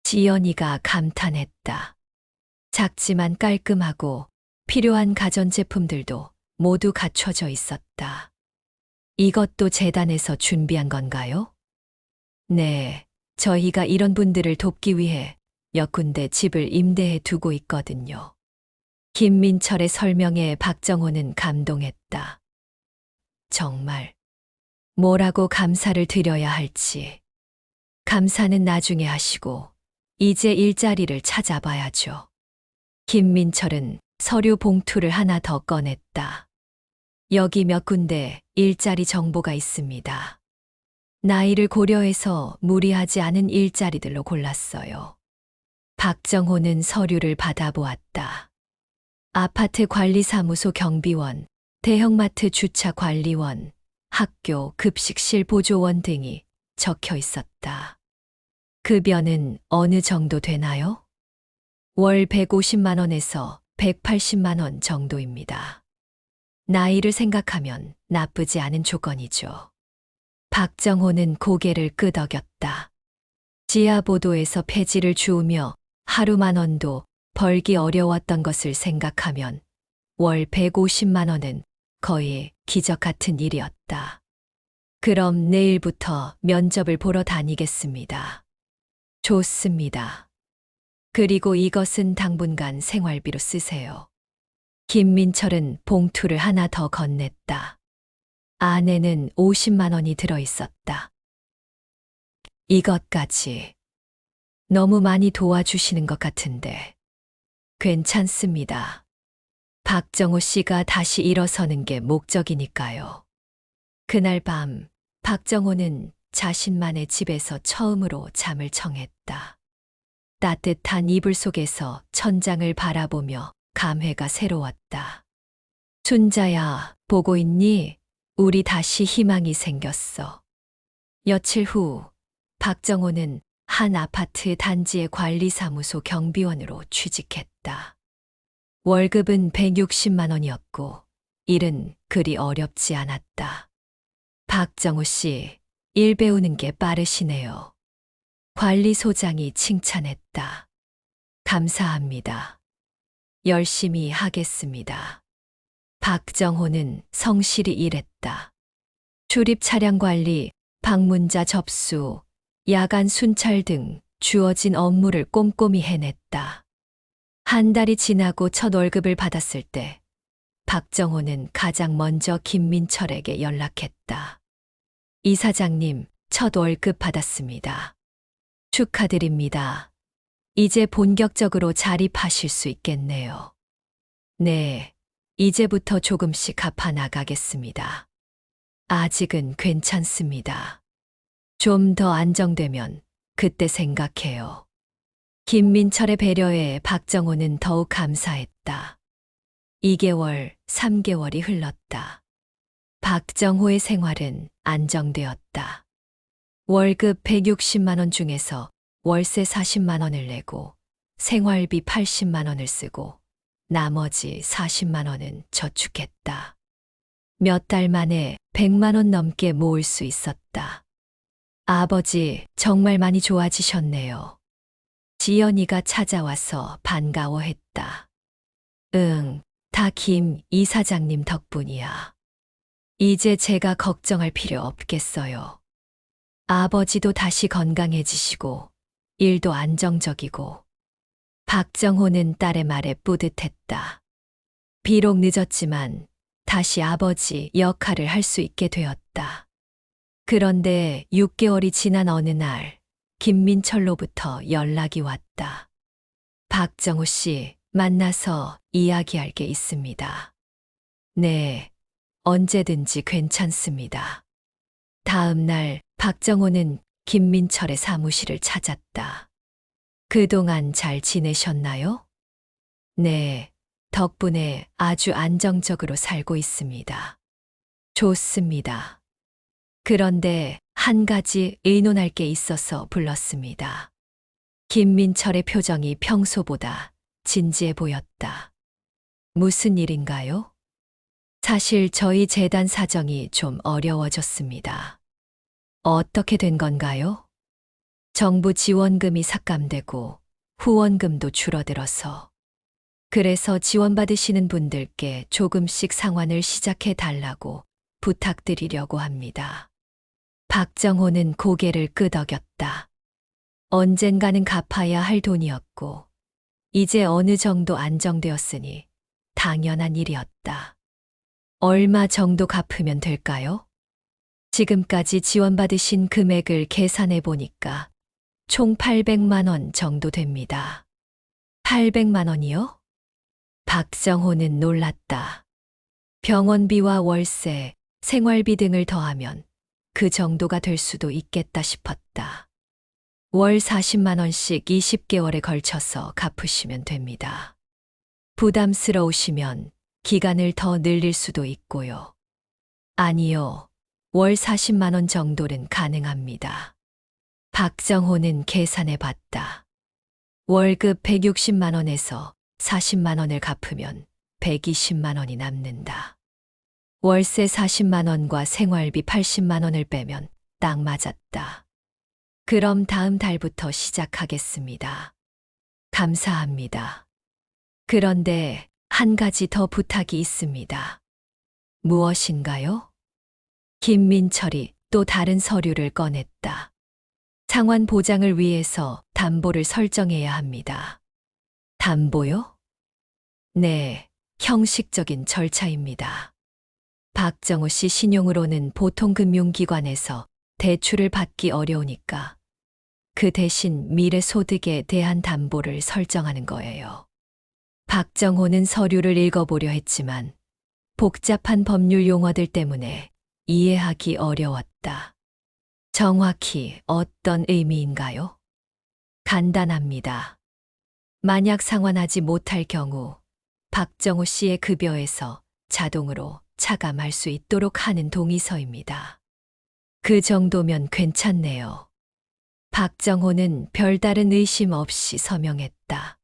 지연이가 감탄했다. 작지만 깔끔하고 필요한 가전제품들도 모두 갖춰져 있었다. 이것도 재단에서 준비한 건가요? 네, 저희가 이런 분들을 돕기 위해 몇 군데 집을 임대해 두고 있거든요. 김민철의 설명에 박정호는 감동했다. 정말 뭐라고 감사를 드려야 할지. 감사는 나중에 하시고 이제 일자리를 찾아봐야죠. 김민철은 서류 봉투를 하나 더 꺼냈다. 여기 몇 군데 일자리 정보가 있습니다. 나이를 고려해서 무리하지 않은 일자리들로 골랐어요. 박정호는 서류를 받아보았다. 아파트 관리사무소 경비원, 대형마트 주차 관리원, 학교 급식실 보조원 등이 적혀 있었다. 급여는 어느 정도 되나요? 월 150만 원에서 180만 원 정도입니다. 나이를 생각하면 나쁘지 않은 조건이죠. 박정호는 고개를 끄덕였다. 지하보도에서 폐지를 주우며 하루 10,000원도 벌기 어려웠던 것을 생각하면 월 150만 원은 거의 기적 같은 일이었다. 그럼 내일부터 면접을 보러 다니겠습니다. 좋습니다. 그리고 이것은 당분간 생활비로 쓰세요. 김민철은 봉투를 하나 더 건넸다. 안에는 50만 원이 들어 있었다. 이것까지 너무 많이 도와주시는 것 같은데 괜찮습니다. 박정호 씨가 다시 일어서는 게 목적이니까요. 그날 밤 박정호는 자신만의 집에서 처음으로 잠을 청했다. 따뜻한 이불 속에서 천장을 바라보며 감회가 새로웠다. 춘자야, 보고 있니? 우리 다시 희망이 생겼어. 며칠 후 박정호는 한 아파트 단지의 관리사무소 경비원으로 취직했다. 월급은 160만 원이었고 일은 그리 어렵지 않았다. 박정호 씨, 일 배우는 게 빠르시네요. 관리소장이 칭찬했다. 감사합니다. 열심히 하겠습니다. 박정호는 성실히 일했다. 출입 차량 관리, 방문자 접수, 야간 순찰 등 주어진 업무를 꼼꼼히 해냈다. 한 달이 지나고 첫 월급을 받았을 때 박정호는 가장 먼저 김민철에게 연락했다. 이사장님, 첫 월급 받았습니다. 축하드립니다. 이제 본격적으로 자립하실 수 있겠네요. 네, 이제부터 조금씩 갚아 나가겠습니다. 아직은 괜찮습니다. 좀 더 안정되면 그때 생각해요. 김민철의 배려에 박정호는 더욱 감사했다. 2개월, 3개월이 흘렀다. 박정호의 생활은 안정되었다. 월급 160만 원 중에서 월세 40만 원을 내고 생활비 80만 원을 쓰고 나머지 40만 원은 저축했다. 몇 달 만에 100만 원 넘게 모을 수 있었다. 아버지, 정말 많이 좋아지셨네요. 지연이가 찾아와서 반가워했다. 응, 다 김 이사장님 덕분이야. 이제 제가 걱정할 필요 없겠어요. 아버지도 다시 건강해지시고 일도 안정적이고. 박정호는 딸의 말에 뿌듯했다. 비록 늦었지만 다시 아버지 역할을 할 수 있게 되었다. 그런데 6개월이 지난 어느 날 김민철로부터 연락이 왔다. 박정호 씨, 만나서 이야기할 게 있습니다. 네, 언제든지 괜찮습니다. 다음 날 박정호는 김민철의 사무실을 찾았다. 그동안 잘 지내셨나요? 네, 덕분에 아주 안정적으로 살고 있습니다. 좋습니다. 그런데 한 가지 의논할 게 있어서 불렀습니다. 김민철의 표정이 평소보다 진지해 보였다. 무슨 일인가요? 사실 저희 재단 사정이 좀 어려워졌습니다. 어떻게 된 건가요? 정부 지원금이 삭감되고 후원금도 줄어들어서. 그래서 지원받으시는 분들께 조금씩 상환을 시작해 달라고 부탁드리려고 합니다. 박정호는 고개를 끄덕였다. 언젠가는 갚아야 할 돈이었고, 이제 어느 정도 안정되었으니 당연한 일이었다. 얼마 정도 갚으면 될까요? 지금까지 지원받으신 금액을 계산해 보니까 총 800만 원 정도 됩니다. 800만 원이요? 박정호는 놀랐다. 병원비와 월세, 생활비 등을 더하면 그 정도가 될 수도 있겠다 싶었다. 월 40만 원씩 20개월에 걸쳐서 갚으시면 됩니다. 부담스러우시면 기간을 더 늘릴 수도 있고요. 아니요, 월 40만 원 정도는 가능합니다. 박정호는 계산해 봤다. 월급 160만 원에서 40만 원을 갚으면 120만 원이 남는다. 월세 40만 원과 생활비 80만 원을 빼면 딱 맞았다. 그럼 다음 달부터 시작하겠습니다. 감사합니다. 그런데 한 가지 더 부탁이 있습니다. 무엇인가요? 김민철이 또 다른 서류를 꺼냈다. 상환 보장을 위해서 담보를 설정해야 합니다. 담보요? 네, 형식적인 절차입니다. 박정호 씨 신용으로는 보통 금융기관에서 대출을 받기 어려우니까 그 대신 미래 소득에 대한 담보를 설정하는 거예요. 박정호는 서류를 읽어보려 했지만 복잡한 법률 용어들 때문에 이해하기 어려웠다. 정확히 어떤 의미인가요? 간단합니다. 만약 상환하지 못할 경우 박정호 씨의 급여에서 자동으로 차감할 수 있도록 하는 동의서입니다. 그 정도면 괜찮네요. 박정호는 별다른 의심 없이 서명했다.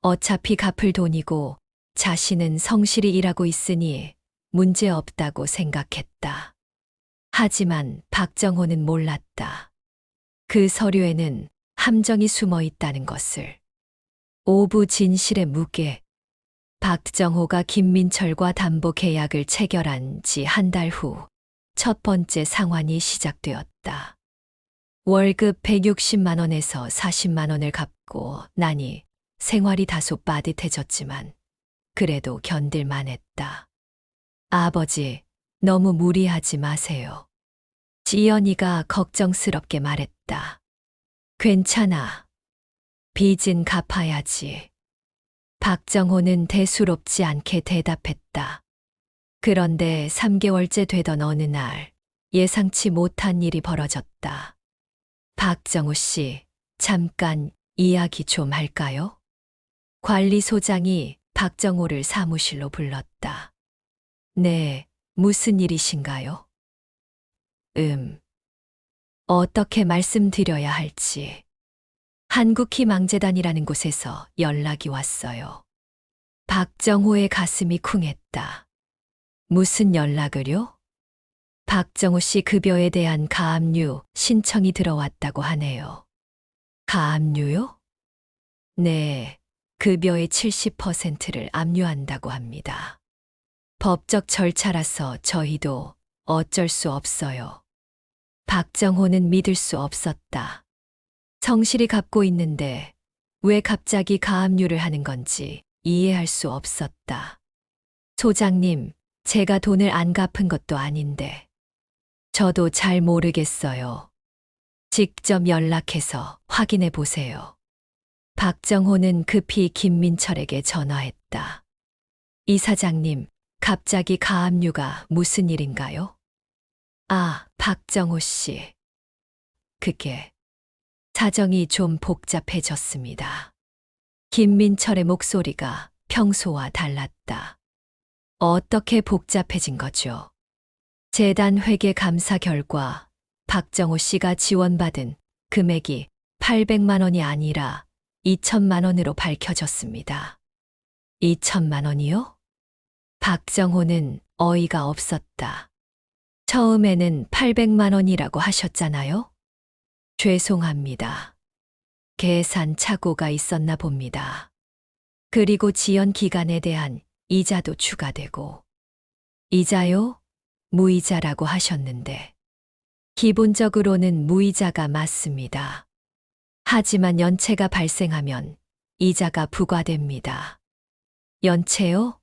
어차피 갚을 돈이고 자신은 성실히 일하고 있으니 문제 없다고 생각했다. 하지만 박정호는 몰랐다. 그 서류에는 함정이 숨어 있다는 것을. 오부 진실의 무게. 박정호가 김민철과 담보 계약을 체결한 지 한 달 후 첫 번째 상환이 시작되었다. 월급 160만 원에서 40만 원을 갚고 나니 생활이 다소 빠듯해졌지만 그래도 견딜만 했다. 아버지, 너무 무리하지 마세요. 지연이가 걱정스럽게 말했다. 괜찮아. 빚은 갚아야지. 박정호는 대수롭지 않게 대답했다. 그런데 3개월째 되던 어느 날 예상치 못한 일이 벌어졌다. 박정호 씨, 잠깐 이야기 좀 할까요? 관리소장이 박정호를 사무실로 불렀다. 네, 무슨 일이신가요? 어떻게 말씀드려야 할지. 한국희망재단이라는 곳에서 연락이 왔어요. 박정호의 가슴이 쿵했다. 무슨 연락을요? 박정호 씨 급여에 대한 가압류 신청이 들어왔다고 하네요. 가압류요? 네, 급여의 70%를 압류한다고 합니다. 법적 절차라서 저희도 어쩔 수 없어요. 박정호는 믿을 수 없었다. 성실히 갚고 있는데 왜 갑자기 가압류를 하는 건지 이해할 수 없었다. 소장님, 제가 돈을 안 갚은 것도 아닌데. 저도 잘 모르겠어요. 직접 연락해서 확인해 보세요. 박정호는 급히 김민철에게 전화했다. 이사장님, 갑자기 가압류가 무슨 일인가요? 아, 박정호 씨. 그게 사정이 좀 복잡해졌습니다. 김민철의 목소리가 평소와 달랐다. 어떻게 복잡해진 거죠? 재단 회계 감사 결과 박정호 씨가 지원받은 금액이 800만 원이 아니라 2천만 원으로 밝혀졌습니다. 2천만 원이요? 박정호는 어이가 없었다. 처음에는 800만 원이라고 하셨잖아요? 죄송합니다. 계산 착오가 있었나 봅니다. 그리고 지연 기간에 대한 이자도 추가되고. 이자요? 무이자라고 하셨는데. 기본적으로는 무이자가 맞습니다. 하지만 연체가 발생하면 이자가 부과됩니다. 연체요?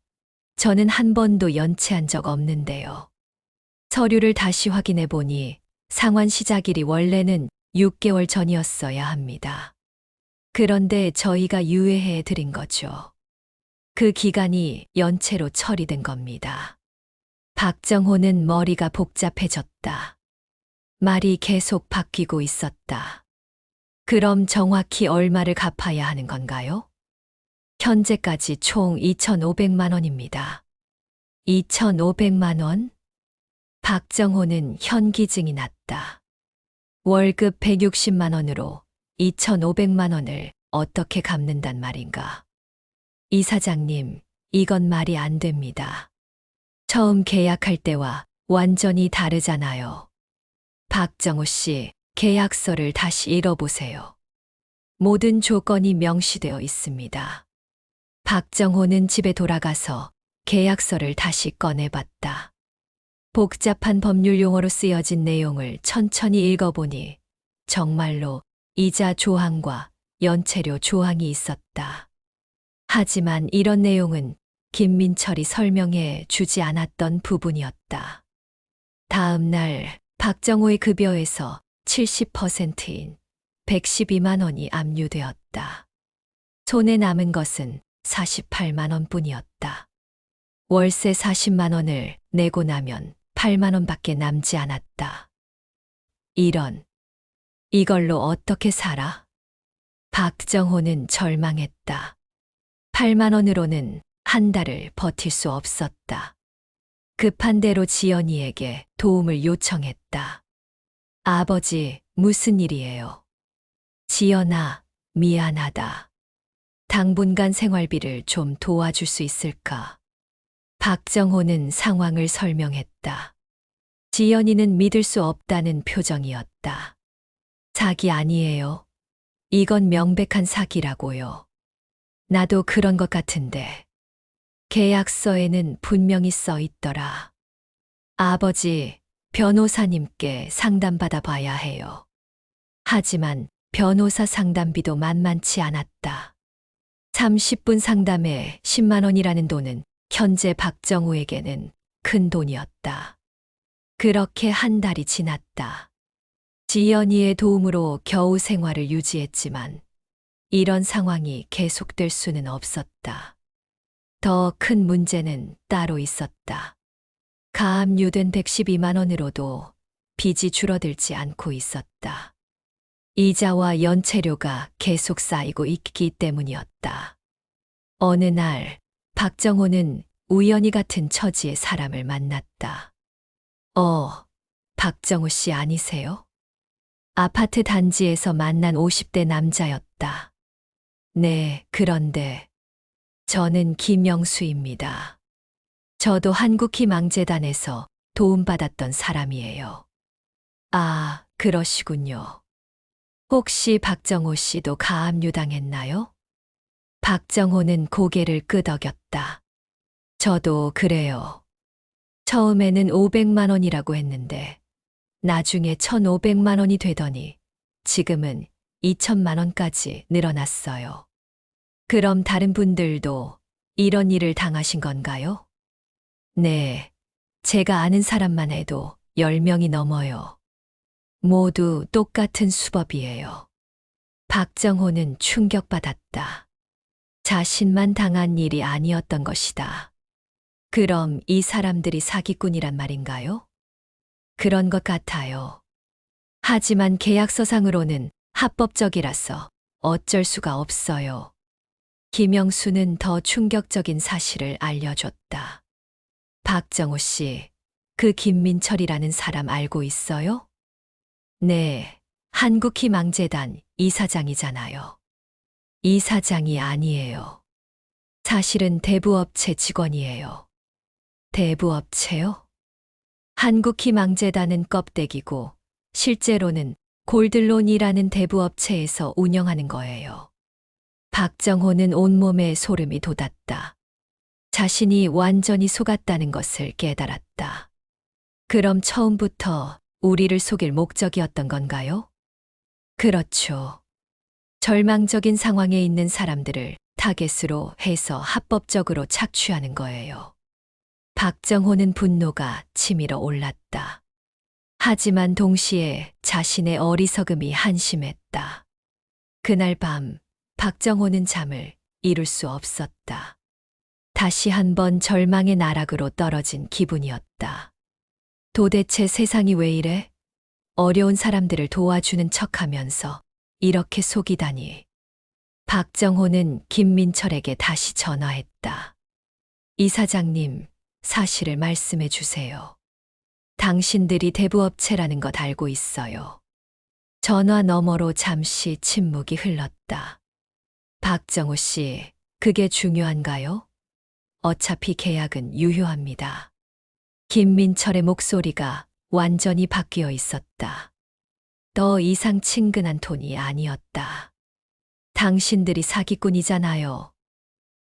저는 한 번도 연체한 적 없는데요. 서류를 다시 확인해 보니 상환 시작일이 원래는 6개월 전이었어야 합니다. 그런데 저희가 유예해 드린 거죠. 그 기간이 연체로 처리된 겁니다. 박정호는 머리가 복잡해졌다. 말이 계속 바뀌고 있었다. 그럼 정확히 얼마를 갚아야 하는 건가요? 현재까지 총 2,500만 원입니다. 2,500만 원? 박정호는 현기증이 났다. 월급 160만 원으로 2,500만 원을 어떻게 갚는단 말인가? 이사장님, 이건 말이 안 됩니다. 처음 계약할 때와 완전히 다르잖아요. 박정호 씨, 계약서를 다시 읽어보세요. 모든 조건이 명시되어 있습니다. 박정호는 집에 돌아가서 계약서를 다시 꺼내봤다. 복잡한 법률 용어로 쓰여진 내용을 천천히 읽어보니 정말로 이자 조항과 연체료 조항이 있었다. 하지만 이런 내용은 김민철이 설명해 주지 않았던 부분이었다. 다음 날 박정호의 급여에서 70%인 112만 원이 압류되었다. 손에 남은 것은 48만 원뿐이었다. 월세 40만 원을 내고 나면 8만 원밖에 남지 않았다. 이걸로 어떻게 살아? 박정호는 절망했다. 8만 원으로는 한 달을 버틸 수 없었다. 급한 대로 지연이에게 도움을 요청했다. 아버지, 무슨 일이에요? 지연아, 미안하다. 당분간 생활비를 좀 도와줄 수 있을까? 박정호는 상황을 설명했다. 지연이는 믿을 수 없다는 표정이었다. 사기 아니에요. 이건 명백한 사기라고요. 나도 그런 것 같은데. 계약서에는 분명히 써 있더라. 아버지, 변호사님께 상담받아 봐야 해요. 하지만 변호사 상담비도 만만치 않았다. 30분 상담에 10만 원이라는 돈은 현재 박정우에게는 큰 돈이었다. 그렇게 한 달이 지났다. 지연이의 도움으로 겨우 생활을 유지했지만 이런 상황이 계속될 수는 없었다. 더 큰 문제는 따로 있었다. 가압류된 112만 원으로도 빚이 줄어들지 않고 있었다. 이자와 연체료가 계속 쌓이고 있기 때문이었다. 어느 날 박정호는 우연히 같은 처지의 사람을 만났다. 박정호 씨 아니세요? 아파트 단지에서 만난 50대 남자였다. 네, 그런데 저는 김영수입니다. 저도 한국희망재단에서 도움받았던 사람이에요. 아, 그러시군요. 혹시 박정호 씨도 가압류당했나요? 박정호는 고개를 끄덕였다. 저도 그래요. 처음에는 500만 원이라고 했는데 나중에 1,500만 원이 되더니 지금은 2천만 원까지 늘어났어요. 그럼 다른 분들도 이런 일을 당하신 건가요? 네, 제가 아는 사람만 해도 10명이 넘어요. 모두 똑같은 수법이에요. 박정호는 충격받았다. 자신만 당한 일이 아니었던 것이다. 그럼 이 사람들이 사기꾼이란 말인가요? 그런 것 같아요. 하지만 계약서상으로는 합법적이라서 어쩔 수가 없어요. 김영수는 더 충격적인 사실을 알려줬다. 박정호 씨, 그 김민철이라는 사람 알고 있어요? 네, 한국희망재단 이사장이잖아요. 이사장이 아니에요. 사실은 대부업체 직원이에요. 대부업체요? 한국희망재단은 껍데기고 실제로는 골들론이라는 대부업체에서 운영하는 거예요. 박정호는 온몸에 소름이 돋았다. 자신이 완전히 속았다는 것을 깨달았다. 그럼 처음부터 우리를 속일 목적이었던 건가요? 그렇죠. 절망적인 상황에 있는 사람들을 타겟으로 해서 합법적으로 착취하는 거예요. 박정호는 분노가 치밀어 올랐다. 하지만 동시에 자신의 어리석음이 한심했다. 그날 밤 박정호는 잠을 이룰 수 없었다. 다시 한번 절망의 나락으로 떨어진 기분이었다. 도대체 세상이 왜 이래? 어려운 사람들을 도와주는 척하면서 이렇게 속이다니. 박정호는 김민철에게 다시 전화했다. 이사장님, 사실을 말씀해 주세요. 당신들이 대부업체라는 것 알고 있어요. 전화 너머로 잠시 침묵이 흘렀다. 박정호 씨, 그게 중요한가요? 어차피 계약은 유효합니다. 김민철의 목소리가 완전히 바뀌어 있었다. 더 이상 친근한 톤이 아니었다. 당신들이 사기꾼이잖아요.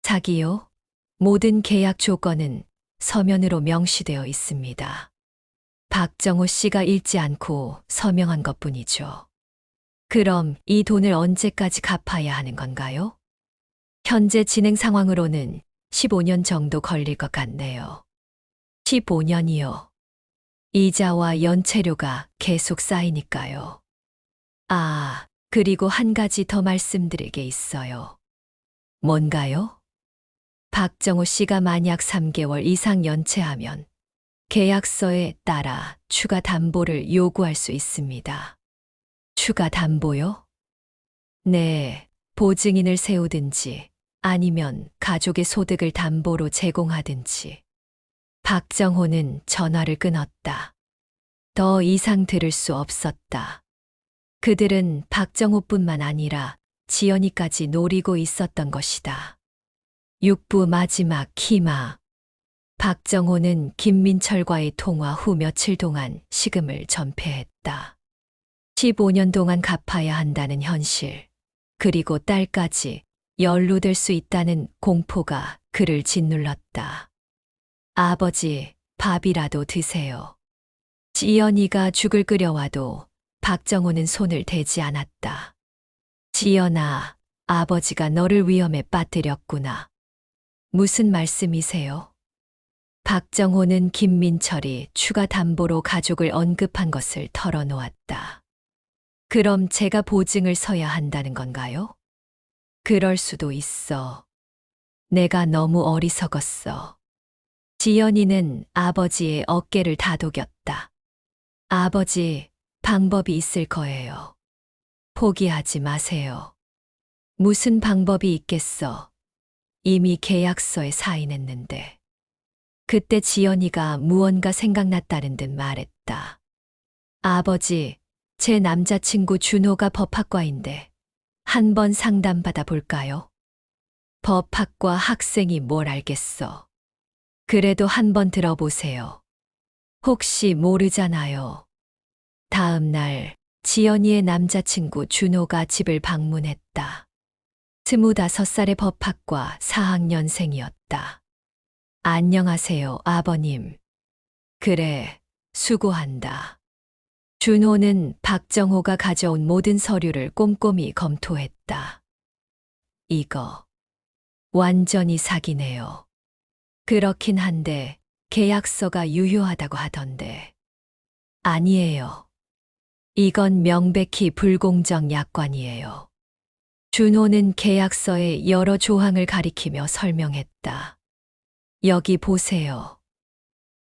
사기요? 모든 계약 조건은 서면으로 명시되어 있습니다. 박정호 씨가 읽지 않고 서명한 것뿐이죠. 그럼 이 돈을 언제까지 갚아야 하는 건가요? 현재 진행 상황으로는 15년 정도 걸릴 것 같네요. 15년이요. 이자와 연체료가 계속 쌓이니까요. 아, 그리고 한 가지 더 말씀드릴 게 있어요. 뭔가요? 박정호 씨가 만약 3개월 이상 연체하면 계약서에 따라 추가 담보를 요구할 수 있습니다. 추가 담보요? 네, 보증인을 세우든지 아니면 가족의 소득을 담보로 제공하든지. 박정호는 전화를 끊었다. 더 이상 들을 수 없었다. 그들은 박정호뿐만 아니라 지연이까지 노리고 있었던 것이다. 6부 마지막 희마. 박정호는 김민철과의 통화 후 며칠 동안 식음을 전폐했다. 15년 동안 갚아야 한다는 현실, 그리고 딸까지 연루될 수 있다는 공포가 그를 짓눌렀다. 아버지, 밥이라도 드세요. 지연이가 죽을 끓여와도 박정호는 손을 대지 않았다. 지연아, 아버지가 너를 위험에 빠뜨렸구나. 무슨 말씀이세요? 박정호는 김민철이 추가 담보로 가족을 언급한 것을 털어놓았다. 그럼 제가 보증을 서야 한다는 건가요? 그럴 수도 있어. 내가 너무 어리석었어. 지연이는 아버지의 어깨를 다독였다. 아버지, 방법이 있을 거예요. 포기하지 마세요. 무슨 방법이 있겠어? 이미 계약서에 사인했는데. 그때 지연이가 무언가 생각났다는 듯 말했다. 아버지, 제 남자친구 준호가 법학과인데 한번 상담받아 볼까요? 법학과 학생이 뭘 알겠어. 그래도 한번 들어보세요. 혹시 모르잖아요. 다음 날 지연이의 남자친구 준호가 집을 방문했다. 25살의 법학과 4학년생이었다. 안녕하세요, 아버님. 그래, 수고한다. 준호는 박정호가 가져온 모든 서류를 꼼꼼히 검토했다. 이거 완전히 사기네요. 그렇긴 한데 계약서가 유효하다고 하던데. 아니에요. 이건 명백히 불공정 약관이에요. 준호는 계약서의 여러 조항을 가리키며 설명했다. 여기 보세요.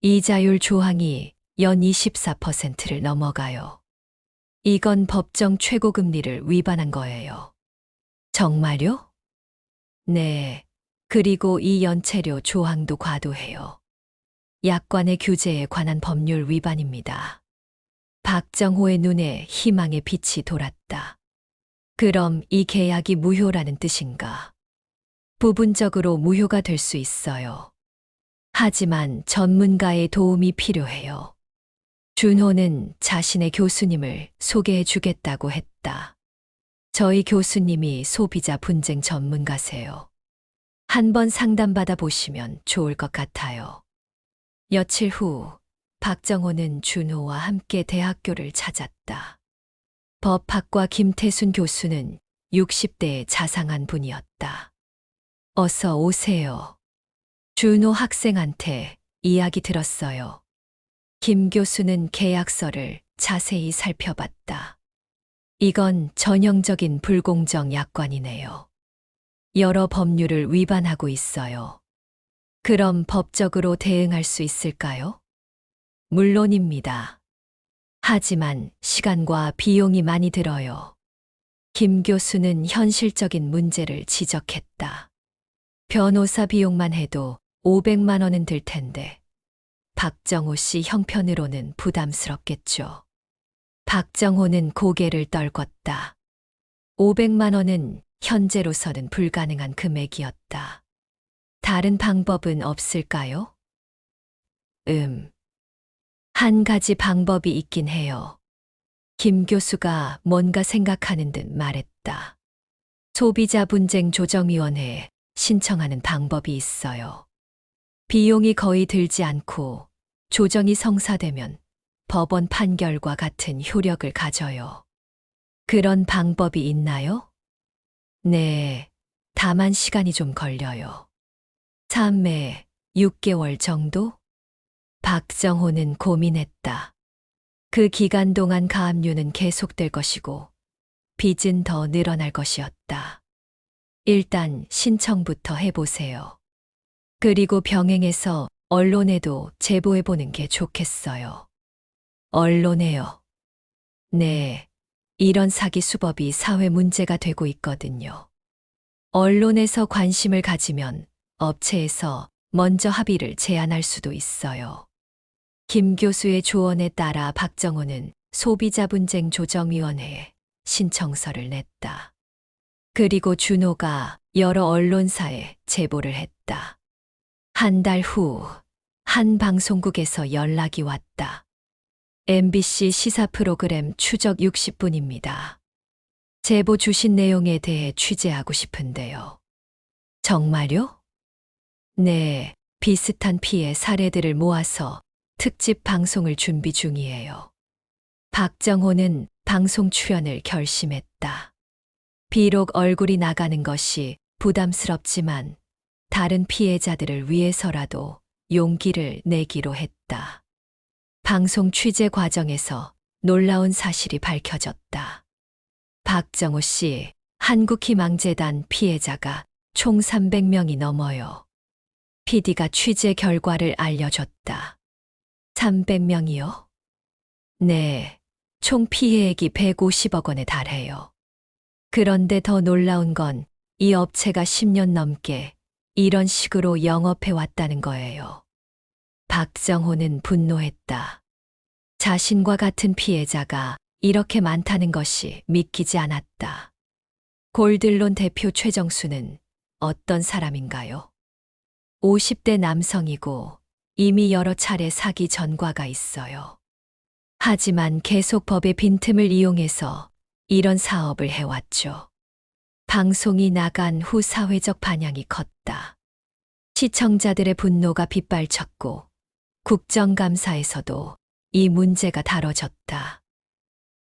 이자율 조항이 연 24%를 넘어가요. 이건 법정 최고금리를 위반한 거예요. 정말요? 네. 그리고 이 연체료 조항도 과도해요. 약관의 규제에 관한 법률 위반입니다. 박정호의 눈에 희망의 빛이 돌았다. 그럼 이 계약이 무효라는 뜻인가? 부분적으로 무효가 될 수 있어요. 하지만 전문가의 도움이 필요해요. 준호는 자신의 교수님을 소개해 주겠다고 했다. 저희 교수님이 소비자 분쟁 전문가세요. 한번 상담받아 보시면 좋을 것 같아요. 며칠 후 박정호는 준호와 함께 대학교를 찾았다. 법학과 김태순 교수는 60대의 자상한 분이었다. 어서 오세요. 준호 학생한테 이야기 들었어요. 김 교수는 계약서를 자세히 살펴봤다. 이건 전형적인 불공정 약관이네요. 여러 법률을 위반하고 있어요. 그럼 법적으로 대응할 수 있을까요? 물론입니다. 하지만 시간과 비용이 많이 들어요. 김 교수는 현실적인 문제를 지적했다. 변호사 비용만 해도 500만 원은 들 텐데 박정호 씨 형편으로는 부담스럽겠죠. 박정호는 고개를 떨궜다. 500만 원은 현재로서는 불가능한 금액이었다. 다른 방법은 없을까요? 한 가지 방법이 있긴 해요. 김 교수가 뭔가 생각하는 듯 말했다. 소비자 분쟁 조정위원회에 신청하는 방법이 있어요. 비용이 거의 들지 않고 조정이 성사되면 법원 판결과 같은 효력을 가져요. 그런 방법이 있나요? 네, 다만 시간이 좀 걸려요. 3매 6개월 정도? 박정호는 고민했다. 그 기간 동안 가압류는 계속될 것이고 빚은 더 늘어날 것이었다. 일단 신청부터 해보세요. 그리고 병행해서 언론에도 제보해보는 게 좋겠어요. 언론에요. 네, 이런 사기 수법이 사회 문제가 되고 있거든요. 언론에서 관심을 가지면 업체에서 먼저 합의를 제안할 수도 있어요. 김 교수의 조언에 따라 박정호는 소비자분쟁 조정위원회에 신청서를 냈다. 그리고 준호가 여러 언론사에 제보를 했다. 한 달 후, 한 방송국에서 연락이 왔다. MBC 시사 프로그램 추적 60분입니다. 제보 주신 내용에 대해 취재하고 싶은데요. 정말요? 네, 비슷한 피해 사례들을 모아서 특집 방송을 준비 중이에요. 박정호는 방송 출연을 결심했다. 비록 얼굴이 나가는 것이 부담스럽지만 다른 피해자들을 위해서라도 용기를 내기로 했다. 방송 취재 과정에서 놀라운 사실이 밝혀졌다. 박정호 씨, 한국희망재단 피해자가 총 300명이 넘어요. PD가 취재 결과를 알려줬다. 300명이요? 네, 총 피해액이 150억 원에 달해요. 그런데 더 놀라운 건 이 업체가 10년 넘게 이런 식으로 영업해 왔다는 거예요. 박정호는 분노했다. 자신과 같은 피해자가 이렇게 많다는 것이 믿기지 않았다. 골들론 대표 최정수는 어떤 사람인가요? 50대 남성이고 이미 여러 차례 사기 전과가 있어요. 하지만 계속 법의 빈틈을 이용해서 이런 사업을 해왔죠. 방송이 나간 후 사회적 반향이 컸다. 시청자들의 분노가 빗발쳤고 국정감사에서도 이 문제가 다뤄졌다.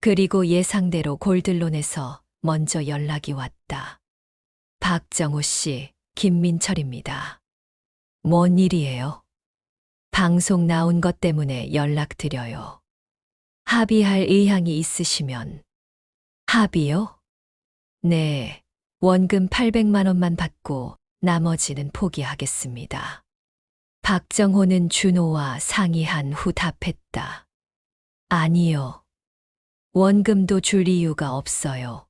그리고 예상대로 골들론에서 먼저 연락이 왔다. 박정호 씨, 김민철입니다. 뭔 일이에요? 방송 나온 것 때문에 연락드려요. 합의할 의향이 있으시면. 합의요? 네, 원금 800만 원만 받고 나머지는 포기하겠습니다. 박정호는 준호와 상의한 후 답했다. 아니요. 원금도 줄 이유가 없어요.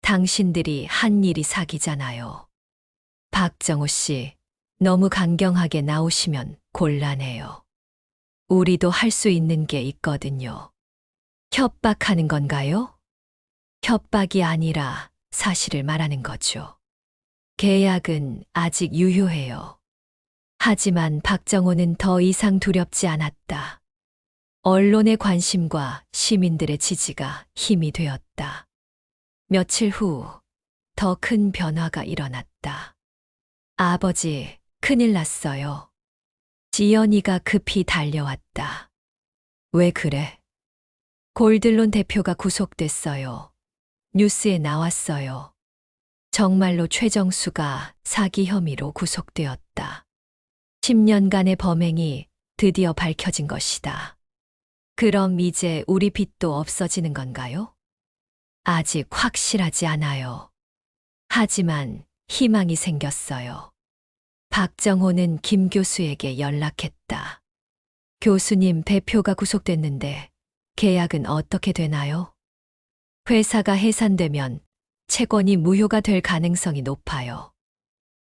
당신들이 한 일이 사기잖아요. 박정호 씨, 너무 강경하게 나오시면 곤란해요. 우리도 할 수 있는 게 있거든요. 협박하는 건가요? 협박이 아니라 사실을 말하는 거죠. 계약은 아직 유효해요. 하지만 박정호는 더 이상 두렵지 않았다. 언론의 관심과 시민들의 지지가 힘이 되었다. 며칠 후 더 큰 변화가 일어났다. 아버지, 큰일 났어요. 지연이가 급히 달려왔다. 왜 그래? 골들론 대표가 구속됐어요. 뉴스에 나왔어요. 정말로 최정수가 사기 혐의로 구속되었다. 10년간의 범행이 드디어 밝혀진 것이다. 그럼 이제 우리 빚도 없어지는 건가요? 아직 확실하지 않아요. 하지만 희망이 생겼어요. 박정호는 김 교수에게 연락했다. 교수님, 배표가 구속됐는데 계약은 어떻게 되나요? 회사가 해산되면 채권이 무효가 될 가능성이 높아요.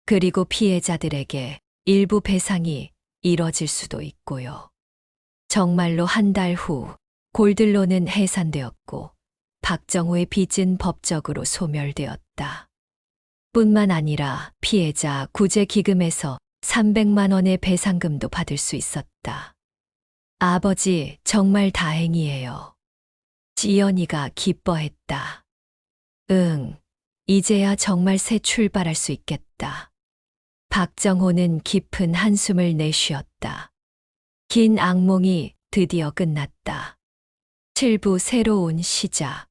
그리고 피해자들에게 일부 배상이 이뤄질 수도 있고요. 정말로 한 달 후 골들론은 해산되었고 박정호의 빚은 법적으로 소멸되었다. 뿐만 아니라 피해자 구제 기금에서 300만 원의 배상금도 받을 수 있었다. 아버지, 정말 다행이에요. 지연이가 기뻐했다. 응, 이제야 정말 새 출발할 수 있겠다. 박정호는 깊은 한숨을 내쉬었다. 긴 악몽이 드디어 끝났다. 7부 새로운 시작.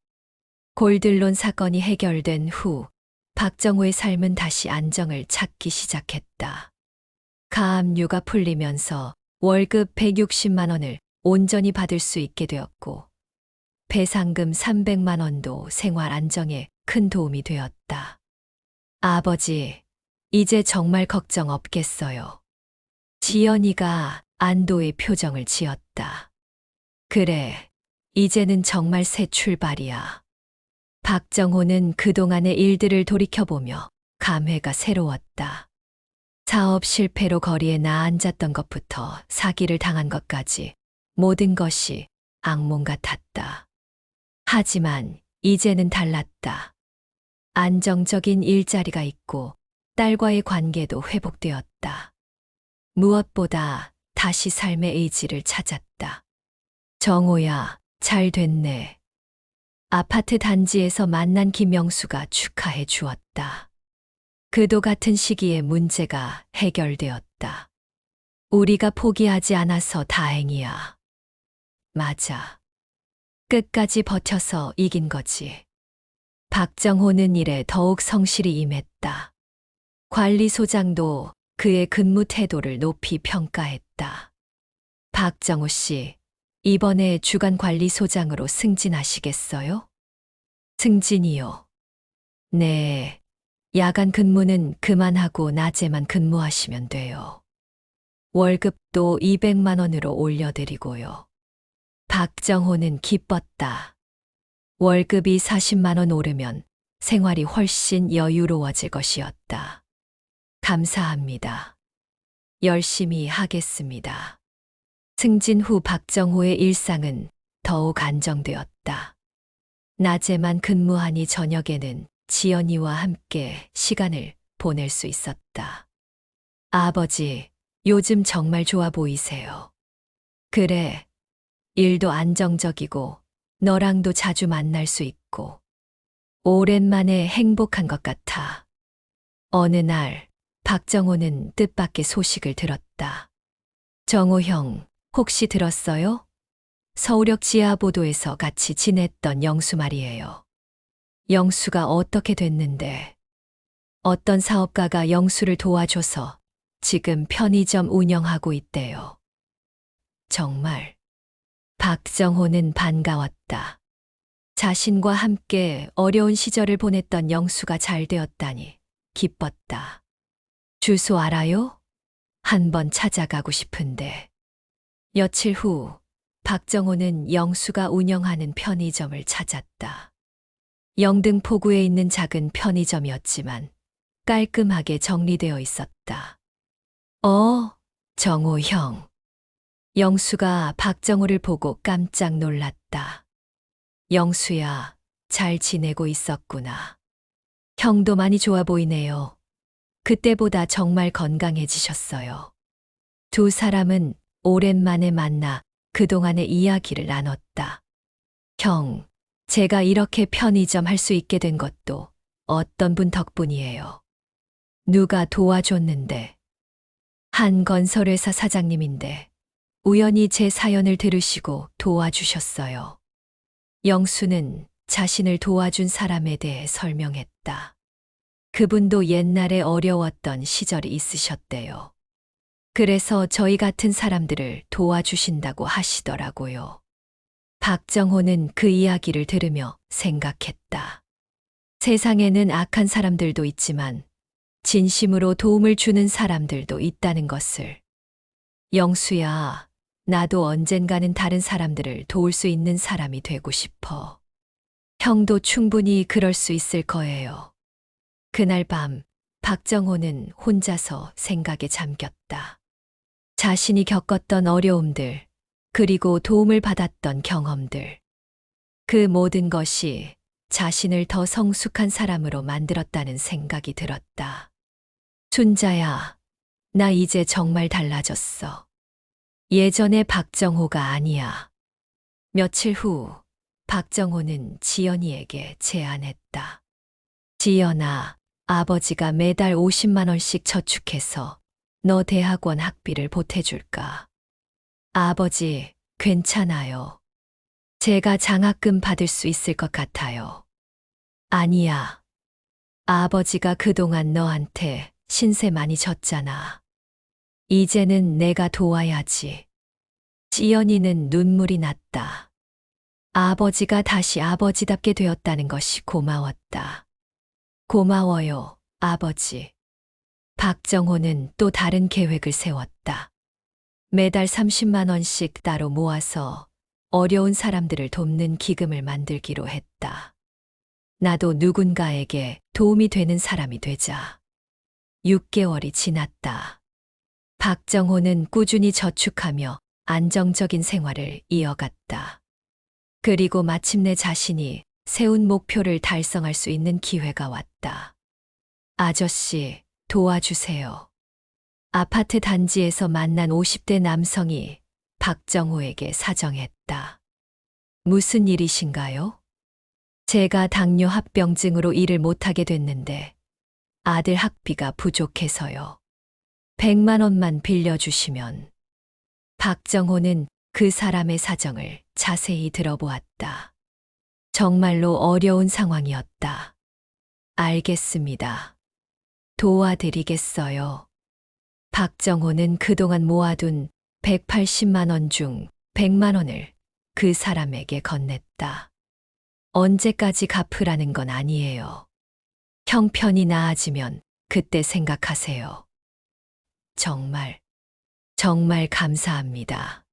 골들론 사건이 해결된 후 박정호의 삶은 다시 안정을 찾기 시작했다. 가압류가 풀리면서 월급 160만 원을 온전히 받을 수 있게 되었고 배상금 300만 원도 생활 안정에 큰 도움이 되었다. 아버지, 이제 정말 걱정 없겠어요. 지연이가 안도의 표정을 지었다. 그래, 이제는 정말 새 출발이야. 박정호는 그동안의 일들을 돌이켜보며 감회가 새로웠다. 사업 실패로 거리에 나앉았던 것부터 사기를 당한 것까지 모든 것이 악몽 같았다. 하지만 이제는 달랐다. 안정적인 일자리가 있고 딸과의 관계도 회복되었다. 무엇보다 다시 삶의 의지를 찾았다. 정호야, 잘 됐네. 아파트 단지에서 만난 김영수가 축하해 주었다. 그도 같은 시기에 문제가 해결되었다. 우리가 포기하지 않아서 다행이야. 맞아. 끝까지 버텨서 이긴 거지. 박정호는 일에 더욱 성실히 임했다. 관리소장도 그의 근무 태도를 높이 평가했다. 박정호 씨, 이번에 주간관리소장으로 승진하시겠어요? 승진이요. 네. 야간 근무는 그만하고 낮에만 근무하시면 돼요. 월급도 200만 원으로 올려드리고요. 박정호는 기뻤다. 월급이 40만 원 오르면 생활이 훨씬 여유로워질 것이었다. 감사합니다. 열심히 하겠습니다. 승진 후 박정호의 일상은 더욱 안정되었다. 낮에만 근무하니 저녁에는 지연이와 함께 시간을 보낼 수 있었다. 아버지, 요즘 정말 좋아 보이세요. 그래, 일도 안정적이고 너랑도 자주 만날 수 있고 오랜만에 행복한 것 같아. 어느 날 박정호는 뜻밖의 소식을 들었다. 정호 형, 혹시 들었어요? 서울역 지하보도에서 같이 지냈던 영수 말이에요. 영수가 어떻게 됐는데 어떤 사업가가 영수를 도와줘서 지금 편의점 운영하고 있대요. 정말. 박정호는 반가웠다. 자신과 함께 어려운 시절을 보냈던 영수가 잘 되었다니 기뻤다. 주소 알아요? 한번 찾아가고 싶은데. 며칠 후 박정호는 영수가 운영하는 편의점을 찾았다. 영등포구에 있는 작은 편의점이었지만 깔끔하게 정리되어 있었다. 정호 형. 영수가 박정호를 보고 깜짝 놀랐다. 영수야, 잘 지내고 있었구나. 형도 많이 좋아 보이네요. 그때보다 정말 건강해지셨어요. 두 사람은 오랜만에 만나 그동안의 이야기를 나눴다. 형, 제가 이렇게 편의점 할 수 있게 된 것도 어떤 분 덕분이에요. 누가 도와줬는데. 한 건설회사 사장님인데 우연히 제 사연을 들으시고 도와주셨어요. 영수는 자신을 도와준 사람에 대해 설명했다. 그분도 옛날에 어려웠던 시절이 있으셨대요. 그래서 저희 같은 사람들을 도와주신다고 하시더라고요. 박정호는 그 이야기를 들으며 생각했다. 세상에는 악한 사람들도 있지만 진심으로 도움을 주는 사람들도 있다는 것을. 영수야, 나도 언젠가는 다른 사람들을 도울 수 있는 사람이 되고 싶어. 형도 충분히 그럴 수 있을 거예요. 그날 밤 박정호는 혼자서 생각에 잠겼다. 자신이 겪었던 어려움들, 그리고 도움을 받았던 경험들. 그 모든 것이 자신을 더 성숙한 사람으로 만들었다는 생각이 들었다. 순자야, 나 이제 정말 달라졌어. 예전의 박정호가 아니야. 며칠 후 박정호는 지연이에게 제안했다. 지연아, 아버지가 매달 50만 원씩 저축해서 너 대학원 학비를 보태줄까? 아버지, 괜찮아요. 제가 장학금 받을 수 있을 것 같아요. 아니야. 아버지가 그동안 너한테 신세 많이 졌잖아. 이제는 내가 도와야지. 지연이는 눈물이 났다. 아버지가 다시 아버지답게 되었다는 것이 고마웠다. 고마워요, 아버지. 박정호는 또 다른 계획을 세웠다. 매달 30만 원씩 따로 모아서 어려운 사람들을 돕는 기금을 만들기로 했다. 나도 누군가에게 도움이 되는 사람이 되자. 6개월이 지났다. 박정호는 꾸준히 저축하며 안정적인 생활을 이어갔다. 그리고 마침내 자신이 세운 목표를 달성할 수 있는 기회가 왔다. 아저씨, 도와주세요. 아파트 단지에서 만난 50대 남성이 박정호에게 사정했다. 무슨 일이신가요? 제가 당뇨 합병증으로 일을 못하게 됐는데 아들 학비가 부족해서요. 100만 원만 빌려주시면. 박정호는 그 사람의 사정을 자세히 들어보았다. 정말로 어려운 상황이었다. 알겠습니다. 도와드리겠어요. 박정호는 그동안 모아둔 180만 원 중 100만 원을 그 사람에게 건넸다. 언제까지 갚으라는 건 아니에요. 형편이 나아지면 그때 생각하세요. 정말 감사합니다.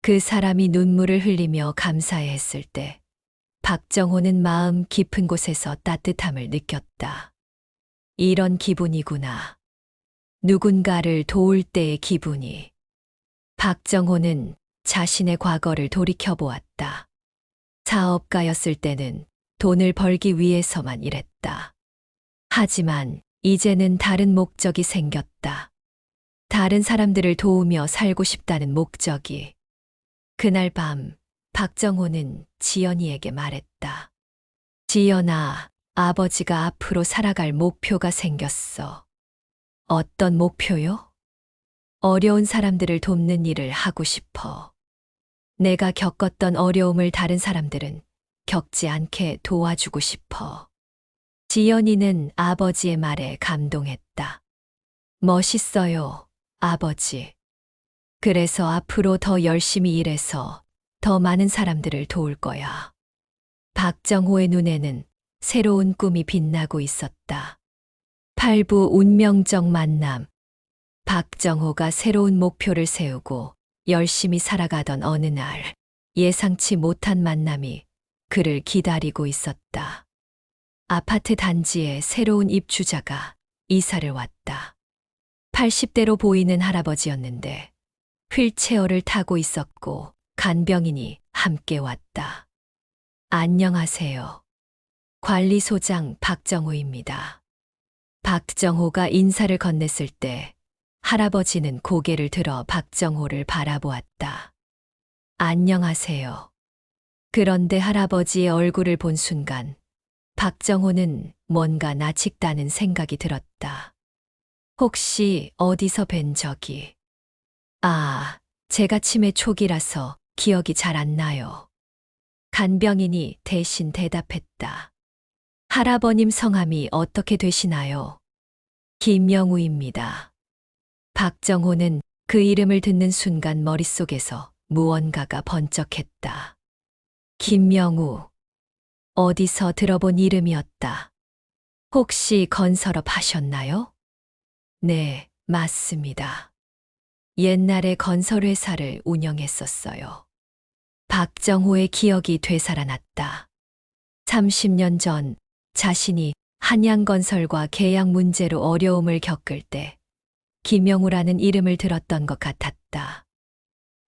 그 사람이 눈물을 흘리며 감사해 했을 때 박정호는 마음 깊은 곳에서 따뜻함을 느꼈다. 이런 기분이구나. 누군가를 도울 때의 기분이. 박정호는 자신의 과거를 돌이켜보았다. 사업가였을 때는 돈을 벌기 위해서만 일했다. 하지만 이제는 다른 목적이 생겼다. 다른 사람들을 도우며 살고 싶다는 목적이. 그날 밤 박정호는 지연이에게 말했다. 지연아, 아버지가 앞으로 살아갈 목표가 생겼어. 어떤 목표요? 어려운 사람들을 돕는 일을 하고 싶어. 내가 겪었던 어려움을 다른 사람들은 겪지 않게 도와주고 싶어. 지연이는 아버지의 말에 감동했다. 멋있어요, 아버지. 그래서 앞으로 더 열심히 일해서 더 많은 사람들을 도울 거야. 박정호의 눈에는 새로운 꿈이 빛나고 있었다. 8부 운명적 만남. 박정호가 새로운 목표를 세우고 열심히 살아가던 어느 날 예상치 못한 만남이 그를 기다리고 있었다. 아파트 단지에 새로운 입주자가 이사를 왔다. 80대로 보이는 할아버지였는데 휠체어를 타고 있었고 간병인이 함께 왔다. 안녕하세요. 관리소장 박정호입니다. 박정호가 인사를 건넸을 때 할아버지는 고개를 들어 박정호를 바라보았다. 안녕하세요. 그런데 할아버지의 얼굴을 본 순간 박정호는 뭔가 나직다는 생각이 들었다. 혹시 어디서 뵌 적이? 아, 제가 치매 초기라서 기억이 잘 안 나요. 간병인이 대신 대답했다. 할아버님 성함이 어떻게 되시나요? 김영우입니다. 박정호는 그 이름을 듣는 순간 머릿속에서 무언가가 번쩍했다. 김영우. 어디서 들어본 이름이었다. 혹시 건설업 하셨나요? 네, 맞습니다. 옛날에 건설회사를 운영했었어요. 박정호의 기억이 되살아났다. 30년 전 자신이 한양건설과 계약 문제로 어려움을 겪을 때 김영우라는 이름을 들었던 것 같았다.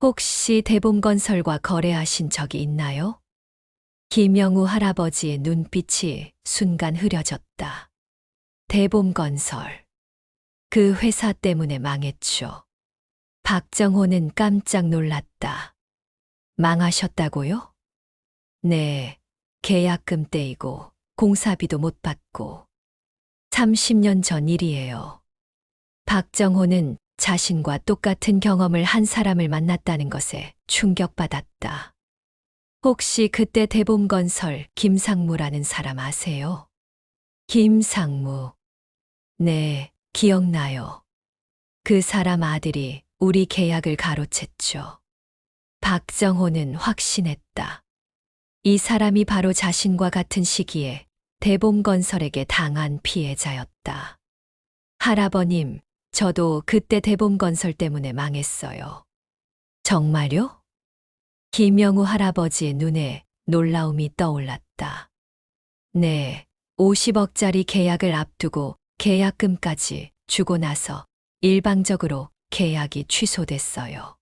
혹시 대봄건설과 거래하신 적이 있나요? 김영우 할아버지의 눈빛이 순간 흐려졌다. 대봄건설. 그 회사 때문에 망했죠. 박정호는 깜짝 놀랐다. 망하셨다고요? 네, 계약금 떼이고 공사비도 못 받고 30년 전 일이에요. 박정호는 자신과 똑같은 경험을 한 사람을 만났다는 것에 충격받았다. 혹시 그때 대봄건설 김상무라는 사람 아세요? 김상무. 네, 기억나요. 그 사람 아들이 우리 계약을 가로챘죠. 박정호는 확신했다. 이 사람이 바로 자신과 같은 시기에 대봄건설에게 당한 피해자였다. 할아버님, 저도 그때 대봄건설 때문에 망했어요. 정말요? 김영우 할아버지의 눈에 놀라움이 떠올랐다. 네, 50억짜리 계약을 앞두고 계약금까지 주고 나서 일방적으로 계약이 취소됐어요.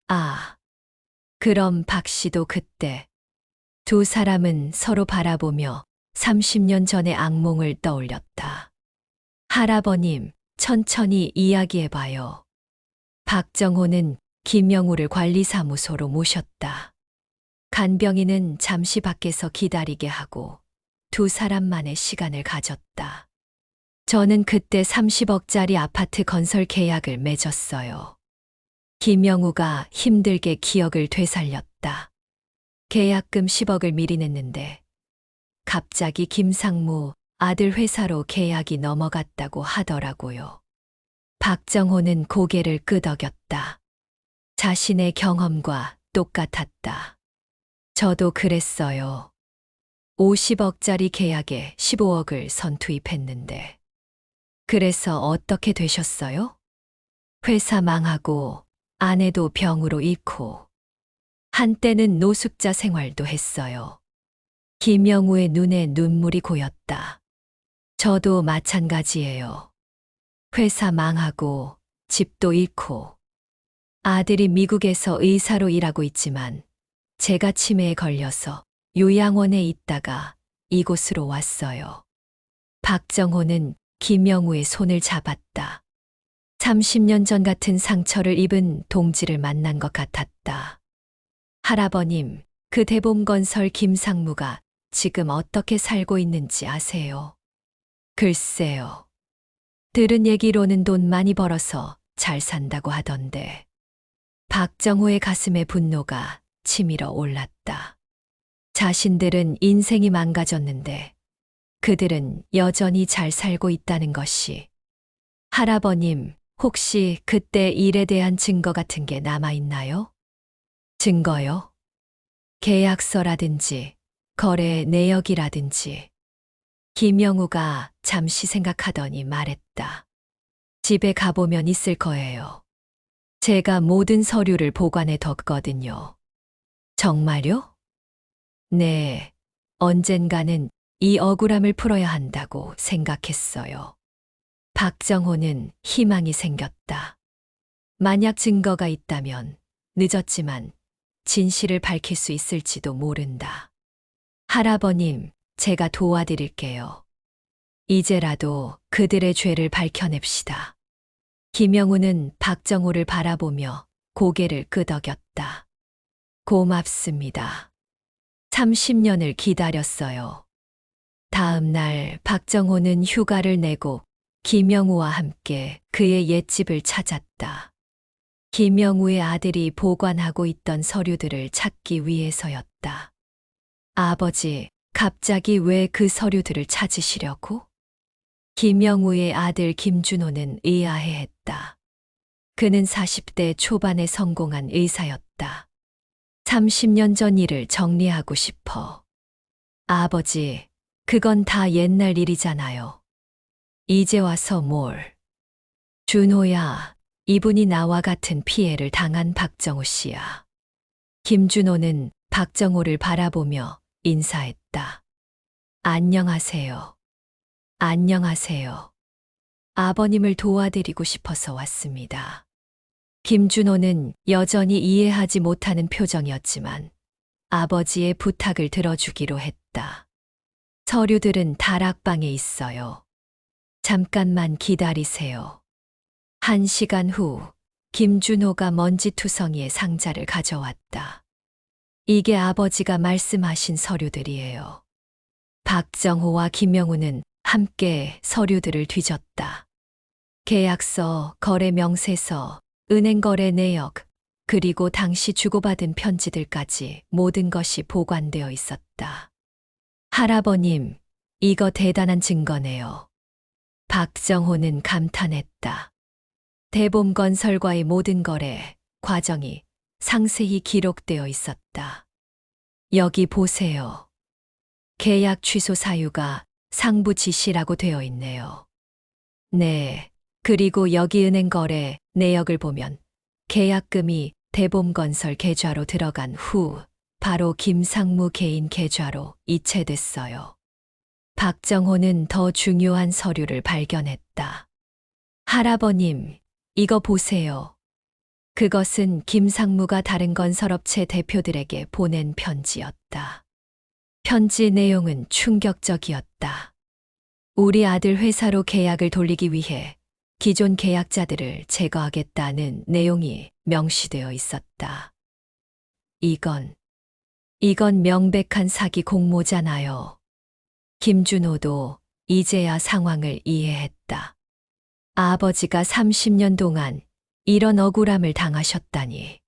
아, 그럼 박 씨도 그때 두 사람은 서로 바라보며 30년 전의 악몽을 떠올렸다. 할아버님, 천천히 이야기해봐요. 박정호는 김영우를 관리사무소로 모셨다. 간병인은 잠시 밖에서 기다리게 하고 두 사람만의 시간을 가졌다. 저는 그때 30억짜리 아파트 건설 계약을 맺었어요. 김영우가 힘들게 기억을 되살렸다. 계약금 10억을 미리 냈는데 갑자기 김상무 아들 회사로 계약이 넘어갔다고 하더라고요. 박정호는 고개를 끄덕였다. 자신의 경험과 똑같았다. 저도 그랬어요. 50억짜리 계약에 15억을 선투입했는데. 그래서 어떻게 되셨어요? 회사 망하고 아내도 병으로 잃고 한때는 노숙자 생활도 했어요. 김영우의 눈에 눈물이 고였다. 저도 마찬가지예요. 회사 망하고 집도 잃고 아들이 미국에서 의사로 일하고 있지만 제가 치매에 걸려서 요양원에 있다가 이곳으로 왔어요. 박정호는 김영우의 손을 잡았다. 30년 전 같은 상처를 입은 동지를 만난 것 같았다. 할아버님, 그 대봄건설 김상무가 지금 어떻게 살고 있는지 아세요? 글쎄요. 들은 얘기로는 돈 많이 벌어서 잘 산다고 하던데. 박정호의 가슴에 분노가 치밀어 올랐다. 자신들은 인생이 망가졌는데 그들은 여전히 잘 살고 있다는 것이. 할아버님, 혹시 그때 일에 대한 증거 같은 게 남아있나요? 증거요? 계약서라든지 거래 내역이라든지. 김영우가 잠시 생각하더니 말했다. 집에 가보면 있을 거예요. 제가 모든 서류를 보관해 뒀거든요. 정말요? 네, 언젠가는 이 억울함을 풀어야 한다고 생각했어요. 박정호는 희망이 생겼다. 만약 증거가 있다면 늦었지만 진실을 밝힐 수 있을지도 모른다. 할아버님, 제가 도와드릴게요. 이제라도 그들의 죄를 밝혀냅시다. 김영우는 박정호를 바라보며 고개를 끄덕였다. 고맙습니다. 30년을 기다렸어요. 다음 날 박정호는 휴가를 내고 김영우와 함께 그의 옛집을 찾았다. 김영우의 아들이 보관하고 있던 서류들을 찾기 위해서였다. 아버지, 갑자기 왜 그 서류들을 찾으시려고? 김영우의 아들 김준호는 의아해했다. 그는 40대 초반에 성공한 의사였다. 30년 전 일을 정리하고 싶어. 아버지, 그건 다 옛날 일이잖아요. 이제 와서 뭘. 준호야, 이분이 나와 같은 피해를 당한 박정호 씨야. 김준호는 박정호를 바라보며 인사했다. 안녕하세요. 안녕하세요. 아버님을 도와드리고 싶어서 왔습니다. 김준호는 여전히 이해하지 못하는 표정이었지만 아버지의 부탁을 들어주기로 했다. 서류들은 다락방에 있어요. 잠깐만 기다리세요. 1시간 후 김준호가 먼지투성이의 상자를 가져왔다. 이게 아버지가 말씀하신 서류들이에요. 박정호와 김명우는 함께 서류들을 뒤졌다. 계약서, 거래 명세서, 은행 거래 내역, 그리고 당시 주고받은 편지들까지 모든 것이 보관되어 있었다. 할아버님, 이거 대단한 증거네요. 박정호는 감탄했다. 대봄건설과의 모든 거래 과정이 상세히 기록되어 있었다. 여기 보세요. 계약 취소 사유가 상부 지시라고 되어 있네요. 네, 그리고 여기 은행 거래 내역을 보면 계약금이 대봄건설 계좌로 들어간 후 바로 김상무 개인 계좌로 이체됐어요. 박정호는 더 중요한 서류를 발견했다. 할아버님, 이거 보세요. 그것은 김상무가 다른 건설업체 대표들에게 보낸 편지였다. 편지 내용은 충격적이었다. 우리 아들 회사로 계약을 돌리기 위해 기존 계약자들을 제거하겠다는 내용이 명시되어 있었다. 이건 명백한 사기 공모잖아요. 김준호도 이제야 상황을 이해했다. 아버지가 30년 동안 이런 억울함을 당하셨다니.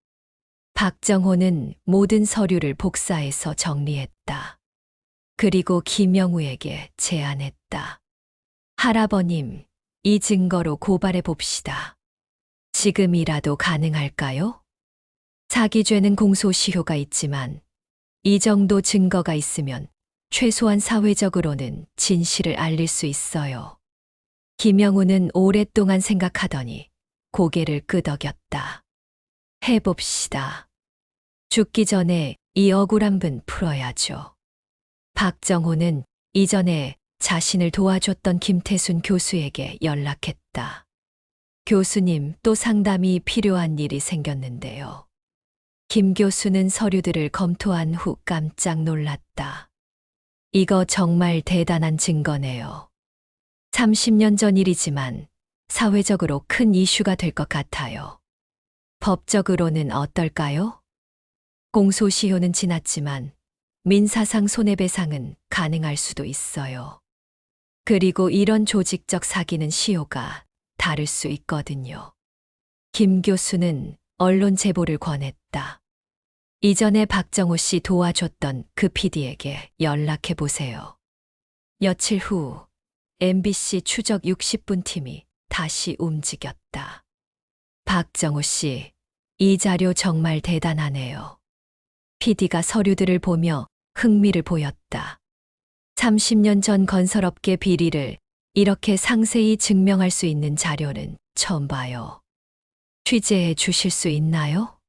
박정호는 모든 서류를 복사해서 정리했다. 그리고 김영우에게 제안했다. 할아버님, 이 증거로 고발해 봅시다. 지금이라도 가능할까요? 사기죄는 공소시효가 있지만 이 정도 증거가 있으면 최소한 사회적으로는 진실을 알릴 수 있어요. 김영우는 오랫동안 생각하더니 고개를 끄덕였다. 해봅시다. 죽기 전에 이 억울한 분 풀어야죠. 박정호는 이전에 자신을 도와줬던 김태순 교수에게 연락했다. 교수님, 또 상담이 필요한 일이 생겼는데요. 김 교수는 서류들을 검토한 후 깜짝 놀랐다. 이거 정말 대단한 증거네요. 30년 전 일이지만 사회적으로 큰 이슈가 될 것 같아요. 법적으로는 어떨까요? 공소시효는 지났지만 민사상 손해배상은 가능할 수도 있어요. 그리고 이런 조직적 사기는 시효가 다를 수 있거든요. 김 교수는 언론 제보를 권했다. 이전에 박정호 씨 도와줬던 그 PD에게 연락해 보세요. 며칠 후 MBC 추적 60분 팀이 다시 움직였다. 박정호 씨, 이 자료 정말 대단하네요. PD가 서류들을 보며 흥미를 보였다. 30년 전 건설업계 비리를 이렇게 상세히 증명할 수 있는 자료는 처음 봐요. 취재해 주실 수 있나요?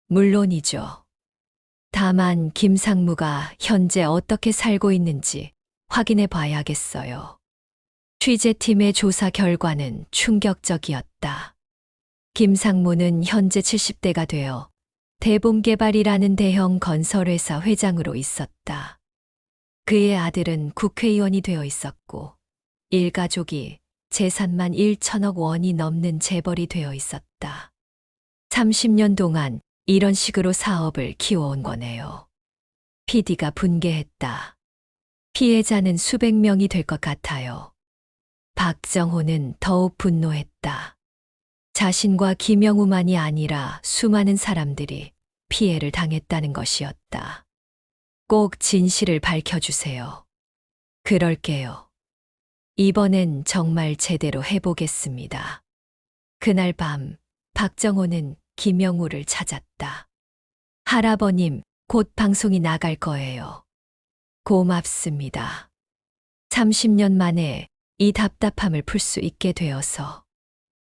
물론이죠. 다만 김상무가 현재 어떻게 살고 있는지 확인해 봐야겠어요. 취재팀의 조사 결과는 충격적이었다. 김상무는 현재 70대가 되어 대봄개발이라는 대형 건설회사 회장으로 있었다. 그의 아들은 국회의원이 되어 있었고 일가족이 재산만 1천억 원이 넘는 재벌이 되어 있었다. 30년 동안 이런 식으로 사업을 키워온 거네요. PD가 분개했다. 피해자는 수백 명이 될 것 같아요. 박정호는 더욱 분노했다. 자신과 김영우만이 아니라 수많은 사람들이 피해를 당했다는 것이었다. 꼭 진실을 밝혀주세요. 그럴게요. 이번엔 정말 제대로 해보겠습니다. 그날 밤 박정호는 김영우를 찾았다. 할아버님, 곧 방송이 나갈 거예요. 고맙습니다. 30년 만에 이 답답함을 풀 수 있게 되어서.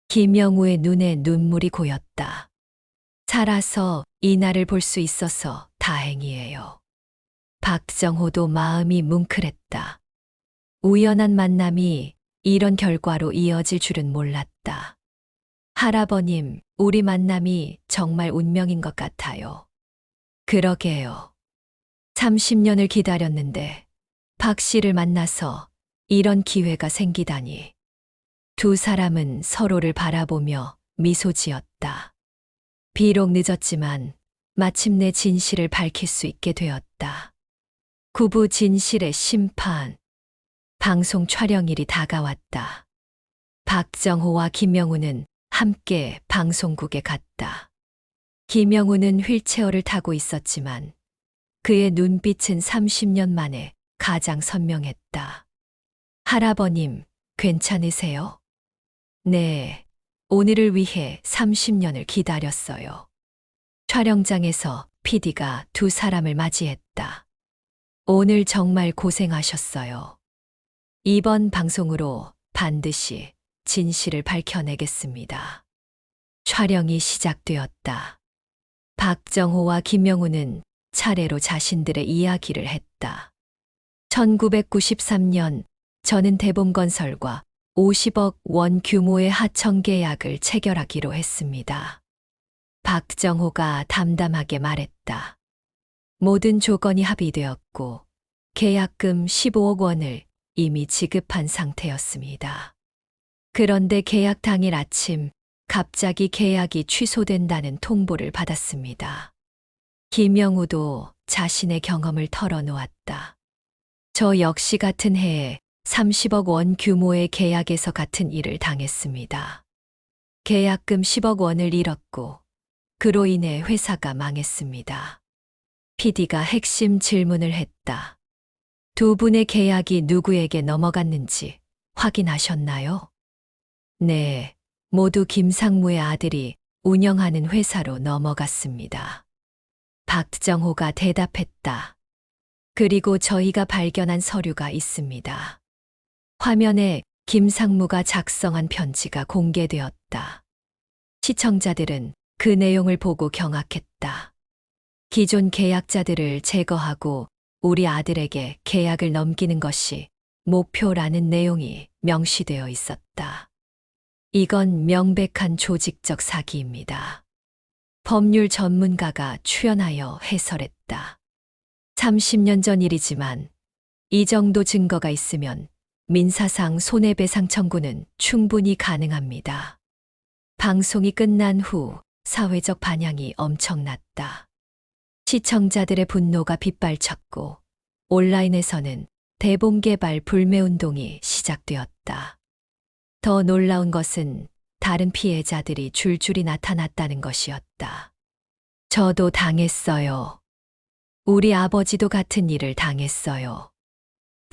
김영우의 눈에 눈물이 고였다. 살아서 이 날을 볼 수 있어서 다행이에요. 박정호도 마음이 뭉클했다. 우연한 만남이 이런 결과로 이어질 줄은 몰랐다. 할아버님, 우리 만남이 정말 운명인 것 같아요. 그러게요. 30년을 기다렸는데 박 씨를 만나서 이런 기회가 생기다니. 두 사람은 서로를 바라보며 미소 지었다. 있었다. 비록 늦었지만 마침내 진실을 밝힐 수 있게 되었다. 구부 진실의 심판. 방송 촬영일이 다가왔다. 박정호와 김명우는 함께 방송국에 갔다. 김명우는 휠체어를 타고 있었지만 그의 눈빛은 30년 만에 가장 선명했다. 할아버님, 괜찮으세요? 네, 오늘을 위해 30년을 기다렸어요. 촬영장에서 PD가 두 사람을 맞이했다. 오늘 정말 고생하셨어요. 이번 방송으로 반드시 진실을 밝혀내겠습니다. 촬영이 시작되었다. 박정호와 김명우는 차례로 자신들의 이야기를 했다. 1993년 저는 대봄건설과 50억 원 규모의 하청 계약을 체결하기로 했습니다. 박정호가 담담하게 말했다. 모든 조건이 합의되었고 계약금 15억 원을 이미 지급한 상태였습니다. 그런데 계약 당일 아침 갑자기 계약이 취소된다는 통보를 받았습니다. 김명우도 자신의 경험을 털어놓았다. 저 역시 같은 해에 30억 원 규모의 계약에서 같은 일을 당했습니다. 계약금 10억 원을 잃었고 그로 인해 회사가 망했습니다. PD가 핵심 질문을 했다. 두 분의 계약이 누구에게 넘어갔는지 확인하셨나요? 네, 모두 김상무의 아들이 운영하는 회사로 넘어갔습니다. 박정호가 대답했다. 그리고 저희가 발견한 서류가 있습니다. 화면에 김상무가 작성한 편지가 공개되었다. 시청자들은 그 내용을 보고 경악했다. 기존 계약자들을 제거하고 우리 아들에게 계약을 넘기는 것이 목표라는 내용이 명시되어 있었다. 이건 명백한 조직적 사기입니다. 법률 전문가가 출연하여 해설했다. 30년 전 일이지만 이 정도 증거가 있으면 민사상 손해배상 청구는 충분히 가능합니다. 방송이 끝난 후 사회적 반향이 엄청났다. 시청자들의 분노가 빗발쳤고 온라인에서는 대봄개발 불매운동이 시작되었다. 더 놀라운 것은 다른 피해자들이 줄줄이 나타났다는 것이었다. 저도 당했어요. 우리 아버지도 같은 일을 당했어요.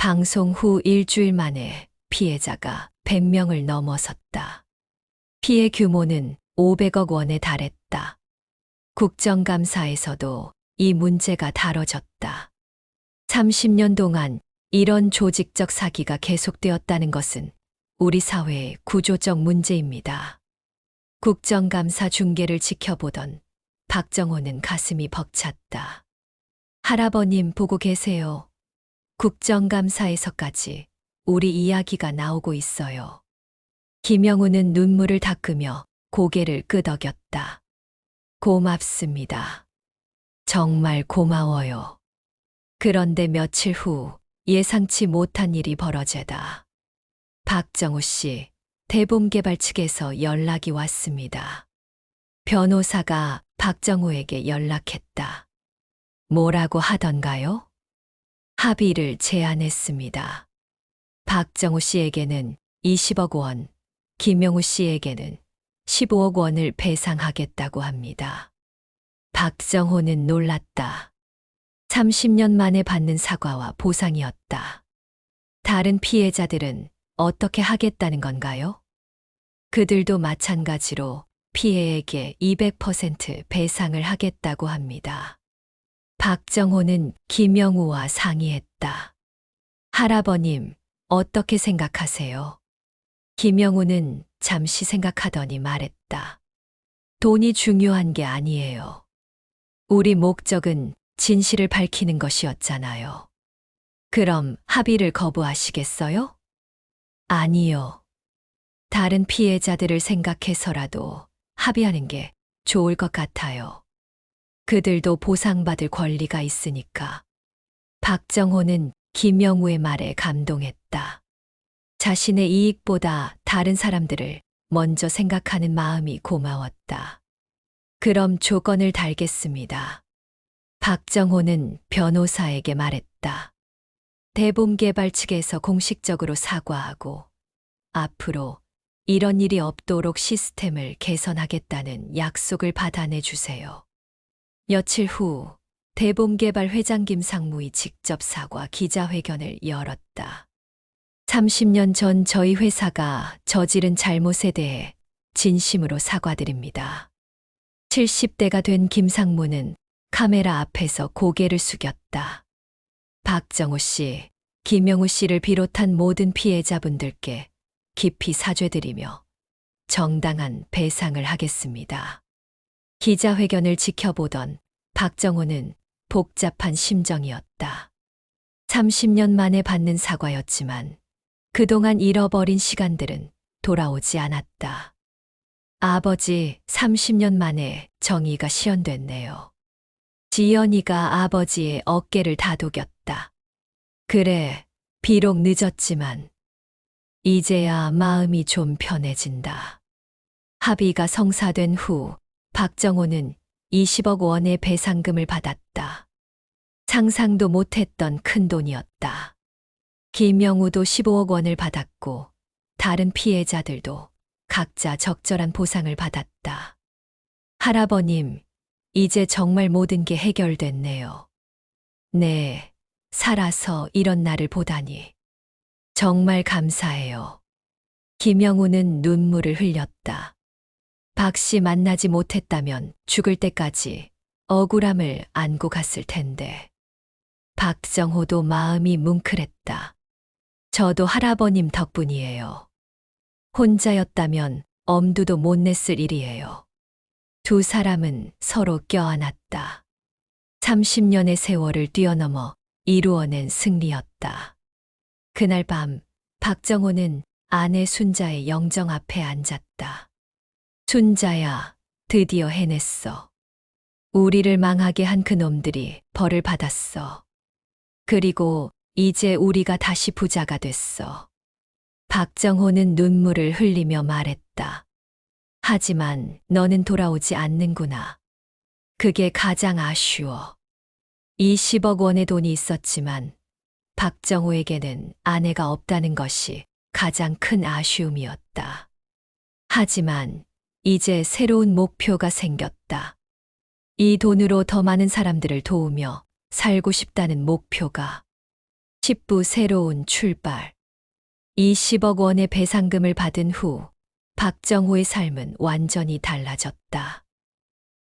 방송 후 일주일 만에 피해자가 100명을 넘어섰다. 피해 규모는 500억 원에 달했다. 국정감사에서도 이 문제가 다뤄졌다. 30년 동안 이런 조직적 사기가 계속되었다는 것은 우리 사회의 구조적 문제입니다. 국정감사 중계를 지켜보던 박정호는 가슴이 벅찼다. 할아버님 보고 계세요. 국정감사에서까지 우리 이야기가 나오고 있어요. 김영우는 눈물을 닦으며 고개를 끄덕였다. 고맙습니다. 정말 고마워요. 그런데 며칠 후 예상치 못한 일이 벌어지다. 박정호 씨, 대봄개발 측에서 연락이 왔습니다. 변호사가 박정호에게 연락했다. 뭐라고 하던가요? 합의를 제안했습니다. 박정호 씨에게는 20억 원, 김명우 씨에게는 15억 원을 배상하겠다고 합니다. 박정호는 놀랐다. 30년 만에 받는 사과와 보상이었다. 다른 피해자들은 어떻게 하겠다는 건가요? 그들도 마찬가지로 피해에게 200% 배상을 하겠다고 합니다. 박정호는 김영우와 상의했다. 할아버님, 어떻게 생각하세요? 김영우는 잠시 생각하더니 말했다. 돈이 중요한 게 아니에요. 우리 목적은 진실을 밝히는 것이었잖아요. 그럼 합의를 거부하시겠어요? 아니요. 다른 피해자들을 생각해서라도 합의하는 게 좋을 것 같아요. 그들도 보상받을 권리가 있으니까. 박정호는 김영우의 말에 감동했다. 자신의 이익보다 다른 사람들을 먼저 생각하는 마음이 고마웠다. 그럼 조건을 달겠습니다. 박정호는 변호사에게 말했다. 대봄개발 측에서 공식적으로 사과하고 앞으로 이런 일이 없도록 시스템을 개선하겠다는 약속을 받아내 주세요. 며칠 후 대봄개발 회장 김상무이 직접 사과 기자회견을 열었다. 30년 전 저희 회사가 저지른 잘못에 대해 진심으로 사과드립니다. 70대가 된 김상무는 카메라 앞에서 고개를 숙였다. 박정호 씨, 김영우 씨를 비롯한 모든 피해자분들께 깊이 사죄드리며 정당한 배상을 하겠습니다. 기자회견을 지켜보던 박정호는 복잡한 심정이었다. 30년 만에 받는 사과였지만 그동안 잃어버린 시간들은 돌아오지 않았다. 아버지, 30년 만에 정의가 실현됐네요. 지연이가 아버지의 어깨를 다독였다. 그래, 비록 늦었지만 이제야 마음이 좀 편해진다. 합의가 성사된 후 박정호는 20억 원의 배상금을 받았다. 상상도 못했던 큰 돈이었다. 김영우도 15억 원을 받았고 다른 피해자들도 각자 적절한 보상을 받았다. 할아버님, 이제 정말 모든 게 해결됐네요. 네, 살아서 이런 날을 보다니. 정말 감사해요. 김영우는 눈물을 흘렸다. 박 씨 만나지 못했다면 죽을 때까지 억울함을 안고 갔을 텐데. 박정호도 마음이 뭉클했다. 저도 할아버님 덕분이에요. 혼자였다면 엄두도 못 냈을 일이에요. 두 사람은 서로 껴안았다. 30년의 세월을 뛰어넘어 이루어낸 승리였다. 그날 밤 박정호는 아내 순자의 영정 앞에 앉았다. 순자야, 드디어 해냈어. 우리를 망하게 한 그놈들이 벌을 받았어. 그리고 이제 우리가 다시 부자가 됐어. 박정호는 눈물을 흘리며 말했다. 하지만 너는 돌아오지 않는구나. 그게 가장 아쉬워. 20억 원의 돈이 있었지만 박정호에게는 아내가 없다는 것이 가장 큰 아쉬움이었다. 하지만 이제 새로운 목표가 생겼다. 이 돈으로 더 많은 사람들을 도우며 살고 싶다는 목표가. 10부 새로운 출발. 20억 원의 배상금을 받은 후 박정호의 삶은 완전히 달라졌다.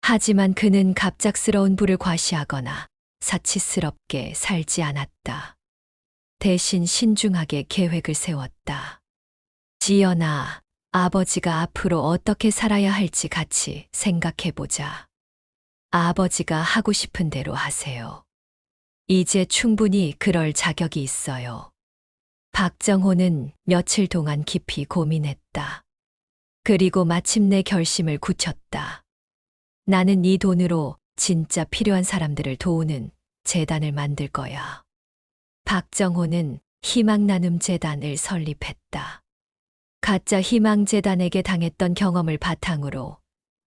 하지만 그는 갑작스러운 부를 과시하거나 사치스럽게 살지 않았다. 대신 신중하게 계획을 세웠다. 지연아, 아버지가 앞으로 어떻게 살아야 할지 같이 생각해보자. 아버지가 하고 싶은 대로 하세요. 이제 충분히 그럴 자격이 있어요. 박정호는 며칠 동안 깊이 고민했다. 그리고 마침내 결심을 굳혔다. 나는 이 돈으로 진짜 필요한 사람들을 도우는 재단을 만들 거야. 박정호는 희망나눔재단을 설립했다. 가짜 희망재단에게 당했던 경험을 바탕으로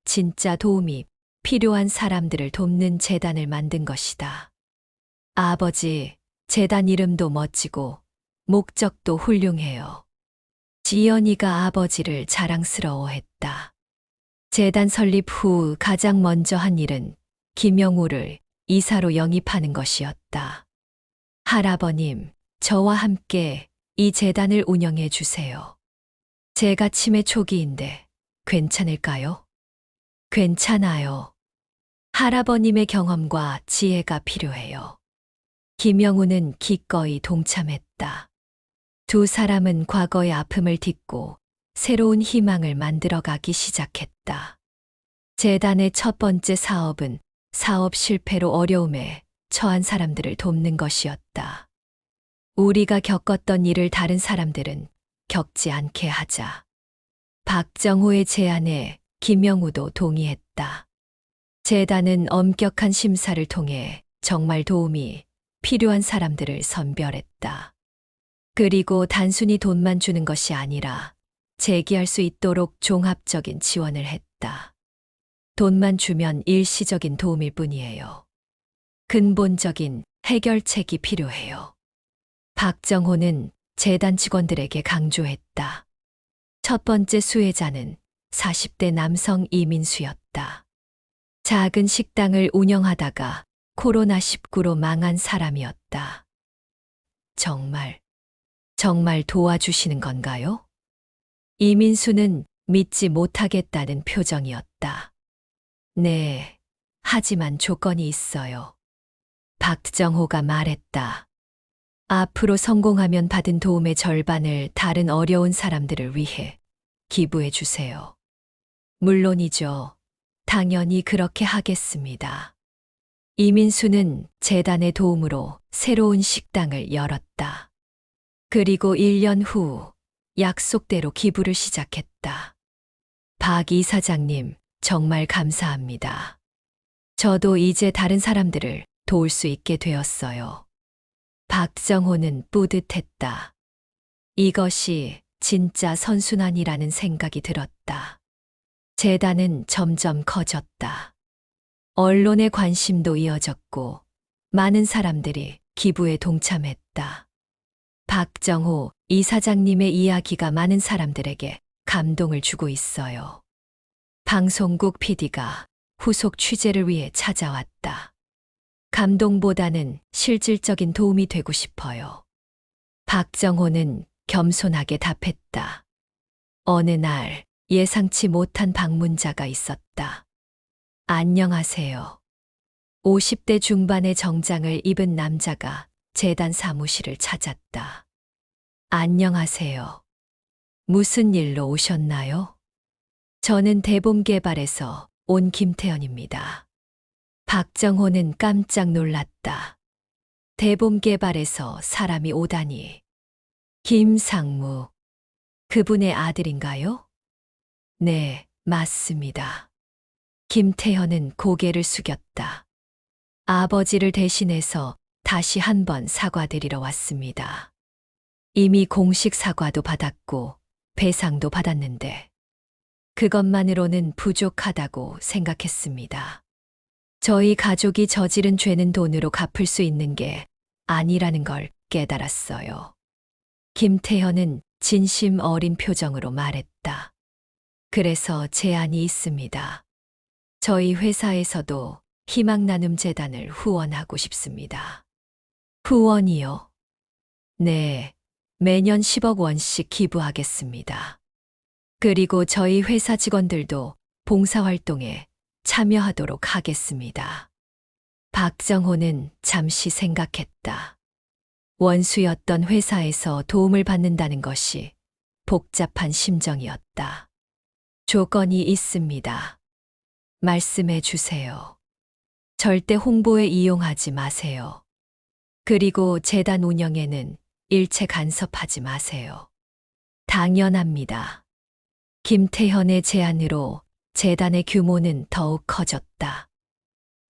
진짜 도움이 필요한 사람들을 돕는 재단을 만든 것이다. 아버지, 재단 이름도 멋지고 목적도 훌륭해요. 지연이가 아버지를 자랑스러워했다. 재단 설립 후 가장 먼저 한 일은 김영우를 이사로 영입하는 것이었다. 할아버님, 저와 함께 이 재단을 운영해 주세요. 제가 치매 초기인데 괜찮을까요? 괜찮아요. 할아버님의 경험과 지혜가 필요해요. 김영우는 기꺼이 동참했다. 두 사람은 과거의 아픔을 딛고 새로운 희망을 만들어가기 시작했다. 재단의 첫 번째 사업은 사업 실패로 어려움에 처한 사람들을 돕는 것이었다. 우리가 겪었던 일을 다른 사람들은 겪지 않게 하자. 박정호의 제안에 김영우도 동의했다. 재단은 엄격한 심사를 통해 정말 도움이 필요한 사람들을 선별했다. 그리고 단순히 돈만 주는 것이 아니라 재기할 수 있도록 종합적인 지원을 했다. 돈만 주면 일시적인 도움일 뿐이에요. 근본적인 해결책이 필요해요. 박정호는 재단 직원들에게 강조했다. 첫 번째 수혜자는 40대 남성 이민수였다. 작은 식당을 운영하다가 코로나19로 망한 사람이었다. 정말 도와주시는 건가요? 이민수는 믿지 못하겠다는 표정이었다. 네, 하지만 조건이 있어요. 박정호가 말했다. 앞으로 성공하면 받은 도움의 절반을 다른 어려운 사람들을 위해 기부해 주세요. 물론이죠. 당연히 그렇게 하겠습니다. 이민수는 재단의 도움으로 새로운 식당을 열었다. 그리고 1년 후 약속대로 기부를 시작했다. 박 이사장님, 정말 감사합니다. 저도 이제 다른 사람들을 도울 수 있게 되었어요. 박정호는 뿌듯했다. 이것이 진짜 선순환이라는 생각이 들었다. 재단은 점점 커졌다. 언론의 관심도 이어졌고 많은 사람들이 기부에 동참했다. 박정호 이사장님의 이야기가 많은 사람들에게 감동을 주고 있어요. 방송국 PD가 후속 취재를 위해 찾아왔다. 감동보다는 실질적인 도움이 되고 싶어요. 박정호는 겸손하게 답했다. 어느 날 예상치 못한 방문자가 있었다. 안녕하세요. 50대 중반의 정장을 입은 남자가 재단 사무실을 찾았다. 안녕하세요. 무슨 일로 오셨나요? 저는 대봄개발에서 온 김태현입니다. 박정호는 깜짝 놀랐다. 대봄개발에서 사람이 오다니. 김상무. 그분의 아들인가요? 네, 맞습니다. 김태현은 고개를 숙였다. 아버지를 대신해서 다시 한번 사과드리러 왔습니다. 이미 공식 사과도 받았고 배상도 받았는데 그것만으로는 부족하다고 생각했습니다. 저희 가족이 저지른 죄는 돈으로 갚을 수 있는 게 아니라는 걸 깨달았어요. 김태현은 진심 어린 표정으로 말했다. 그래서 제안이 있습니다. 저희 회사에서도 희망나눔재단을 후원하고 싶습니다. 후원이요? 네, 매년 10억 원씩 기부하겠습니다. 그리고 저희 회사 직원들도 봉사활동에 참여하도록 하겠습니다. 박정호는 잠시 생각했다. 원수였던 회사에서 도움을 받는다는 것이 복잡한 심정이었다. 조건이 있습니다. 말씀해 주세요. 절대 홍보에 이용하지 마세요. 그리고 재단 운영에는 일체 간섭하지 마세요. 당연합니다. 김태현의 제안으로 재단의 규모는 더욱 커졌다.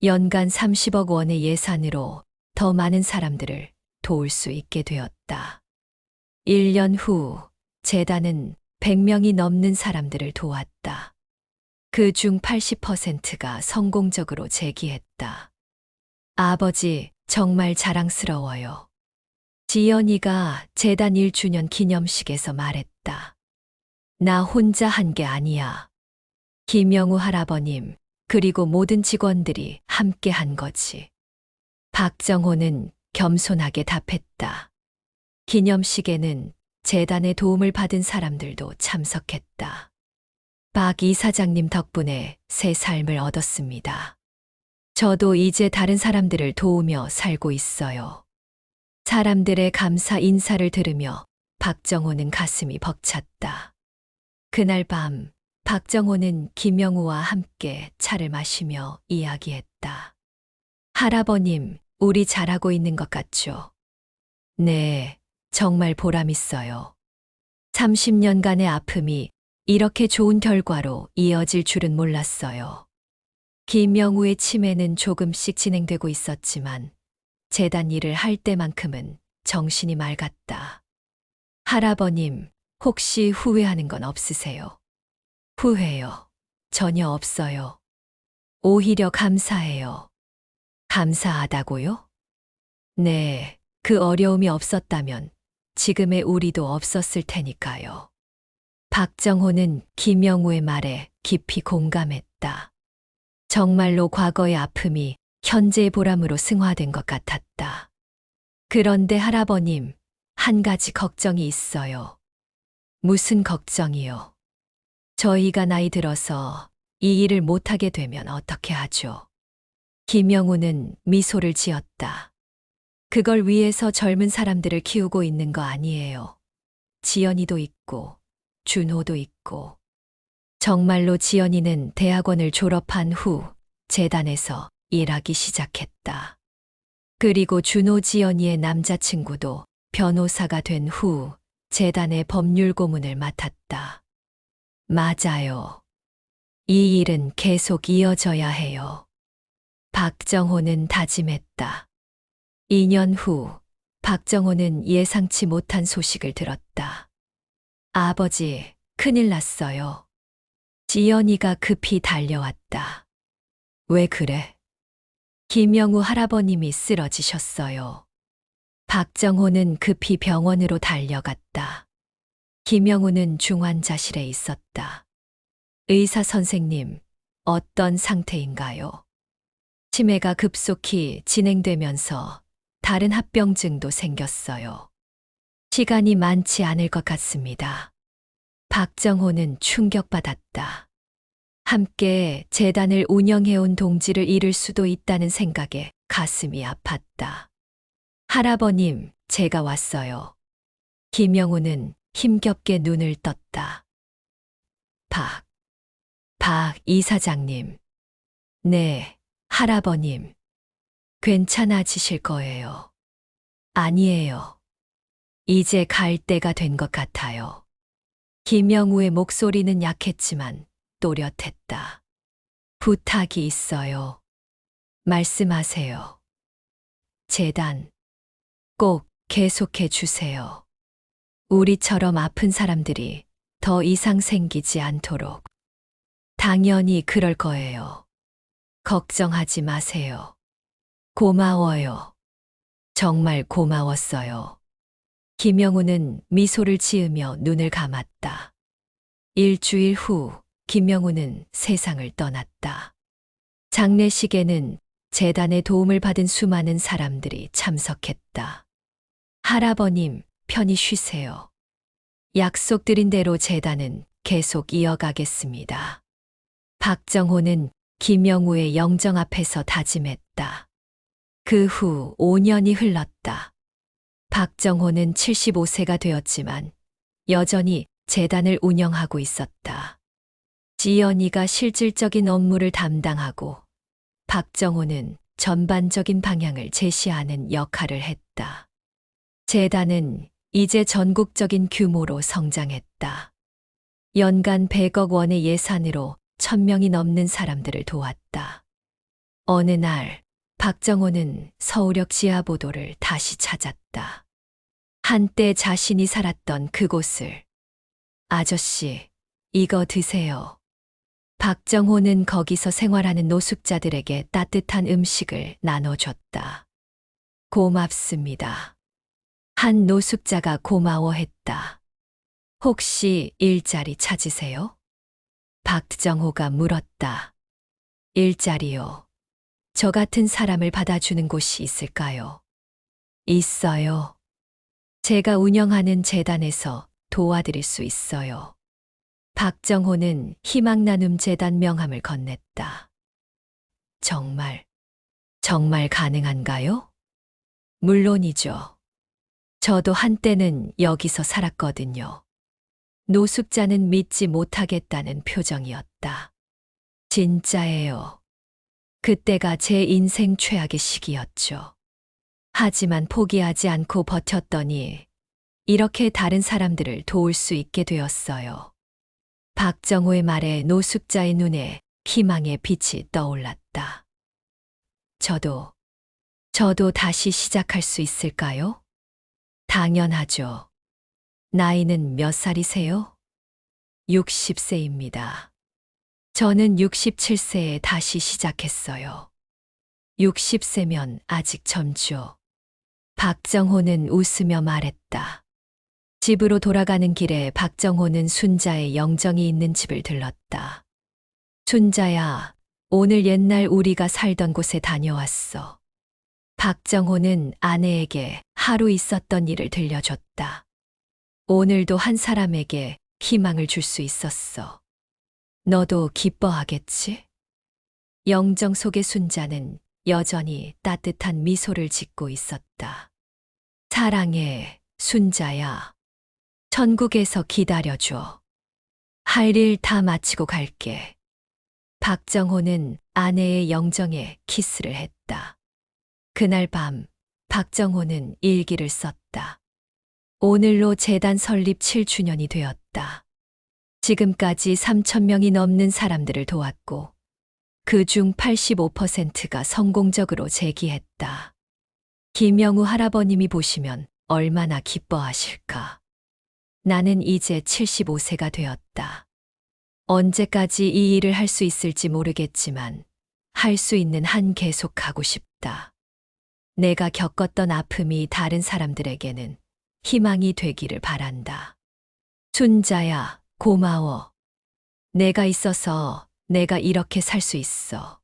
연간 30억 원의 예산으로 더 많은 사람들을 도울 수 있게 되었다. 1년 후 재단은 100명이 넘는 사람들을 도왔다. 그중 80%가 성공적으로 재기했다. 아버지, 정말 자랑스러워요. 지연이가 재단 1주년 기념식에서 말했다. 나 혼자 한 게 아니야. 김영우 할아버님, 그리고 모든 직원들이 함께 한 거지. 박정호는 겸손하게 답했다. 기념식에는 재단의 도움을 받은 사람들도 참석했다. 박 이사장님 덕분에 새 삶을 얻었습니다. 저도 이제 다른 사람들을 도우며 살고 있어요. 사람들의 감사 인사를 들으며 박정호는 가슴이 벅찼다. 그날 밤 박정호는 김영우와 함께 차를 마시며 이야기했다. 할아버님, 우리 잘하고 있는 것 같죠? 네, 정말 보람있어요. 30년간의 아픔이 이렇게 좋은 결과로 이어질 줄은 몰랐어요. 김영우의 치매는 조금씩 진행되고 있었지만 재단 일을 할 때만큼은 정신이 맑았다. 할아버님, 혹시 후회하는 건 없으세요? 후회요. 전혀 없어요. 오히려 감사해요. 감사하다고요? 네, 그 어려움이 없었다면 지금의 우리도 없었을 테니까요. 박정호는 김영우의 말에 깊이 공감했다. 정말로 과거의 아픔이 현재의 보람으로 승화된 것 같았다. 그런데 할아버님, 한 가지 걱정이 있어요. 무슨 걱정이요? 저희가 나이 들어서 이 일을 못하게 되면 어떻게 하죠? 김영우는 미소를 지었다. 그걸 위해서 젊은 사람들을 키우고 있는 거 아니에요. 지연이도 있고, 준호도 있고. 정말로 지연이는 대학원을 졸업한 후 재단에서 일하기 시작했다. 그리고 준호 지연이의 남자친구도 변호사가 된 후 재단의 법률 고문을 맡았다. 맞아요. 이 일은 계속 이어져야 해요. 박정호는 다짐했다. 2년 후 박정호는 예상치 못한 소식을 들었다. 아버지, 큰일 났어요. 지연이가 급히 달려왔다. 왜 그래? 김영우 할아버님이 쓰러지셨어요. 박정호는 급히 병원으로 달려갔다. 김영우는 중환자실에 있었다. 의사 선생님, 어떤 상태인가요? 치매가 급속히 진행되면서 다른 합병증도 생겼어요. 시간이 많지 않을 것 같습니다. 박정호는 충격받았다. 함께 재단을 운영해온 동지를 잃을 수도 있다는 생각에 가슴이 아팠다. 할아버님, 제가 왔어요. 김영우는 힘겹게 눈을 떴다. 박 이사장님. 네, 할아버님. 괜찮아지실 거예요. 아니에요. 이제 갈 때가 된 것 같아요. 김영우의 목소리는 약했지만 또렷했다. 부탁이 있어요. 말씀하세요. 재단, 꼭 계속해 주세요. 우리처럼 아픈 사람들이 더 이상 생기지 않도록. 당연히 그럴 거예요. 걱정하지 마세요. 고마워요. 정말 고마웠어요. 김영우는 미소를 지으며 눈을 감았다. 일주일 후 김영우는 세상을 떠났다. 장례식에는 재단의 도움을 받은 수많은 사람들이 참석했다. 할아버님, 편히 쉬세요. 약속드린 대로 재단은 계속 이어가겠습니다. 박정호는 김영우의 영정 앞에서 다짐했다. 그 후 5년이 흘렀다. 박정호는 75세가 되었지만 여전히 재단을 운영하고 있었다. 지연이가 실질적인 업무를 담당하고 박정호는 전반적인 방향을 제시하는 역할을 했다. 재단은 이제 전국적인 규모로 성장했다. 연간 100억 원의 예산으로 1000명이 넘는 사람들을 도왔다. 어느 날 박정호는 서울역 지하보도를 다시 찾았다. 한때 자신이 살았던 그곳을. 아저씨, 이거 드세요. 박정호는 거기서 생활하는 노숙자들에게 따뜻한 음식을 나눠줬다. 고맙습니다. 한 노숙자가 고마워했다. 혹시 일자리 찾으세요? 박정호가 물었다. 일자리요. 저 같은 사람을 받아주는 곳이 있을까요? 있어요. 제가 운영하는 재단에서 도와드릴 수 있어요. 박정호는 희망나눔 재단 명함을 건넸다. 정말 가능한가요? 물론이죠. 저도 한때는 여기서 살았거든요. 노숙자는 믿지 못하겠다는 표정이었다. 진짜예요. 그때가 제 인생 최악의 시기였죠. 하지만 포기하지 않고 버텼더니 이렇게 다른 사람들을 도울 수 있게 되었어요. 박정호의 말에 노숙자의 눈에 희망의 빛이 떠올랐다. 저도 다시 시작할 수 있을까요? 당연하죠. 나이는 몇 살이세요? 60세입니다. 저는 67세에 다시 시작했어요. 60세면 아직 젊죠. 박정호는 웃으며 말했다. 집으로 돌아가는 길에 박정호는 순자의 영정이 있는 집을 들렀다. 순자야, 오늘 옛날 우리가 살던 곳에 다녀왔어. 박정호는 아내에게 하루 있었던 일을 들려줬다. 오늘도 한 사람에게 희망을 줄 수 있었어. 너도 기뻐하겠지? 영정 속의 순자는 여전히 따뜻한 미소를 짓고 있었다. 사랑해, 순자야. 천국에서 기다려줘. 할 일 다 마치고 갈게. 박정호는 아내의 영정에 키스를 했다. 그날 밤, 박정호는 일기를 썼다. 오늘로 재단 설립 7주년이 되었다. 지금까지 3,000명이 넘는 사람들을 도왔고, 그중 85%가 성공적으로 재기했다. 김영우 할아버님이 보시면 얼마나 기뻐하실까. 나는 이제 75세가 되었다. 언제까지 이 일을 할 수 있을지 모르겠지만, 할 수 있는 한 계속하고 싶다. 내가 겪었던 아픔이 다른 사람들에게는 희망이 되기를 바란다. 순자야, 고마워. 내가 있어서 내가 이렇게 살 수 있어.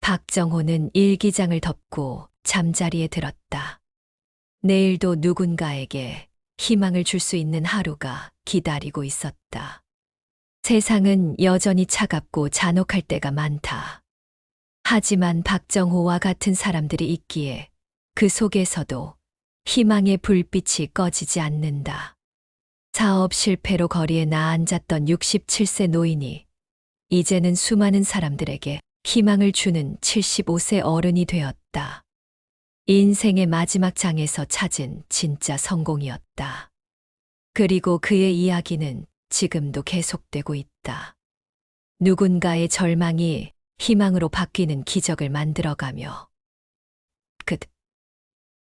박정호는 일기장을 덮고 잠자리에 들었다. 내일도 누군가에게 희망을 줄 수 있는 하루가 기다리고 있었다. 세상은 여전히 차갑고 잔혹할 때가 많다. 하지만 박정호와 같은 사람들이 있기에 그 속에서도 희망의 불빛이 꺼지지 않는다. 사업 실패로 거리에 나앉았던 67세 노인이 이제는 수많은 사람들에게 희망을 주는 75세 어른이 되었다. 인생의 마지막 장에서 찾은 진짜 성공이었다. 그리고 그의 이야기는 지금도 계속되고 있다. 누군가의 절망이 희망으로 바뀌는 기적을 만들어가며 끝.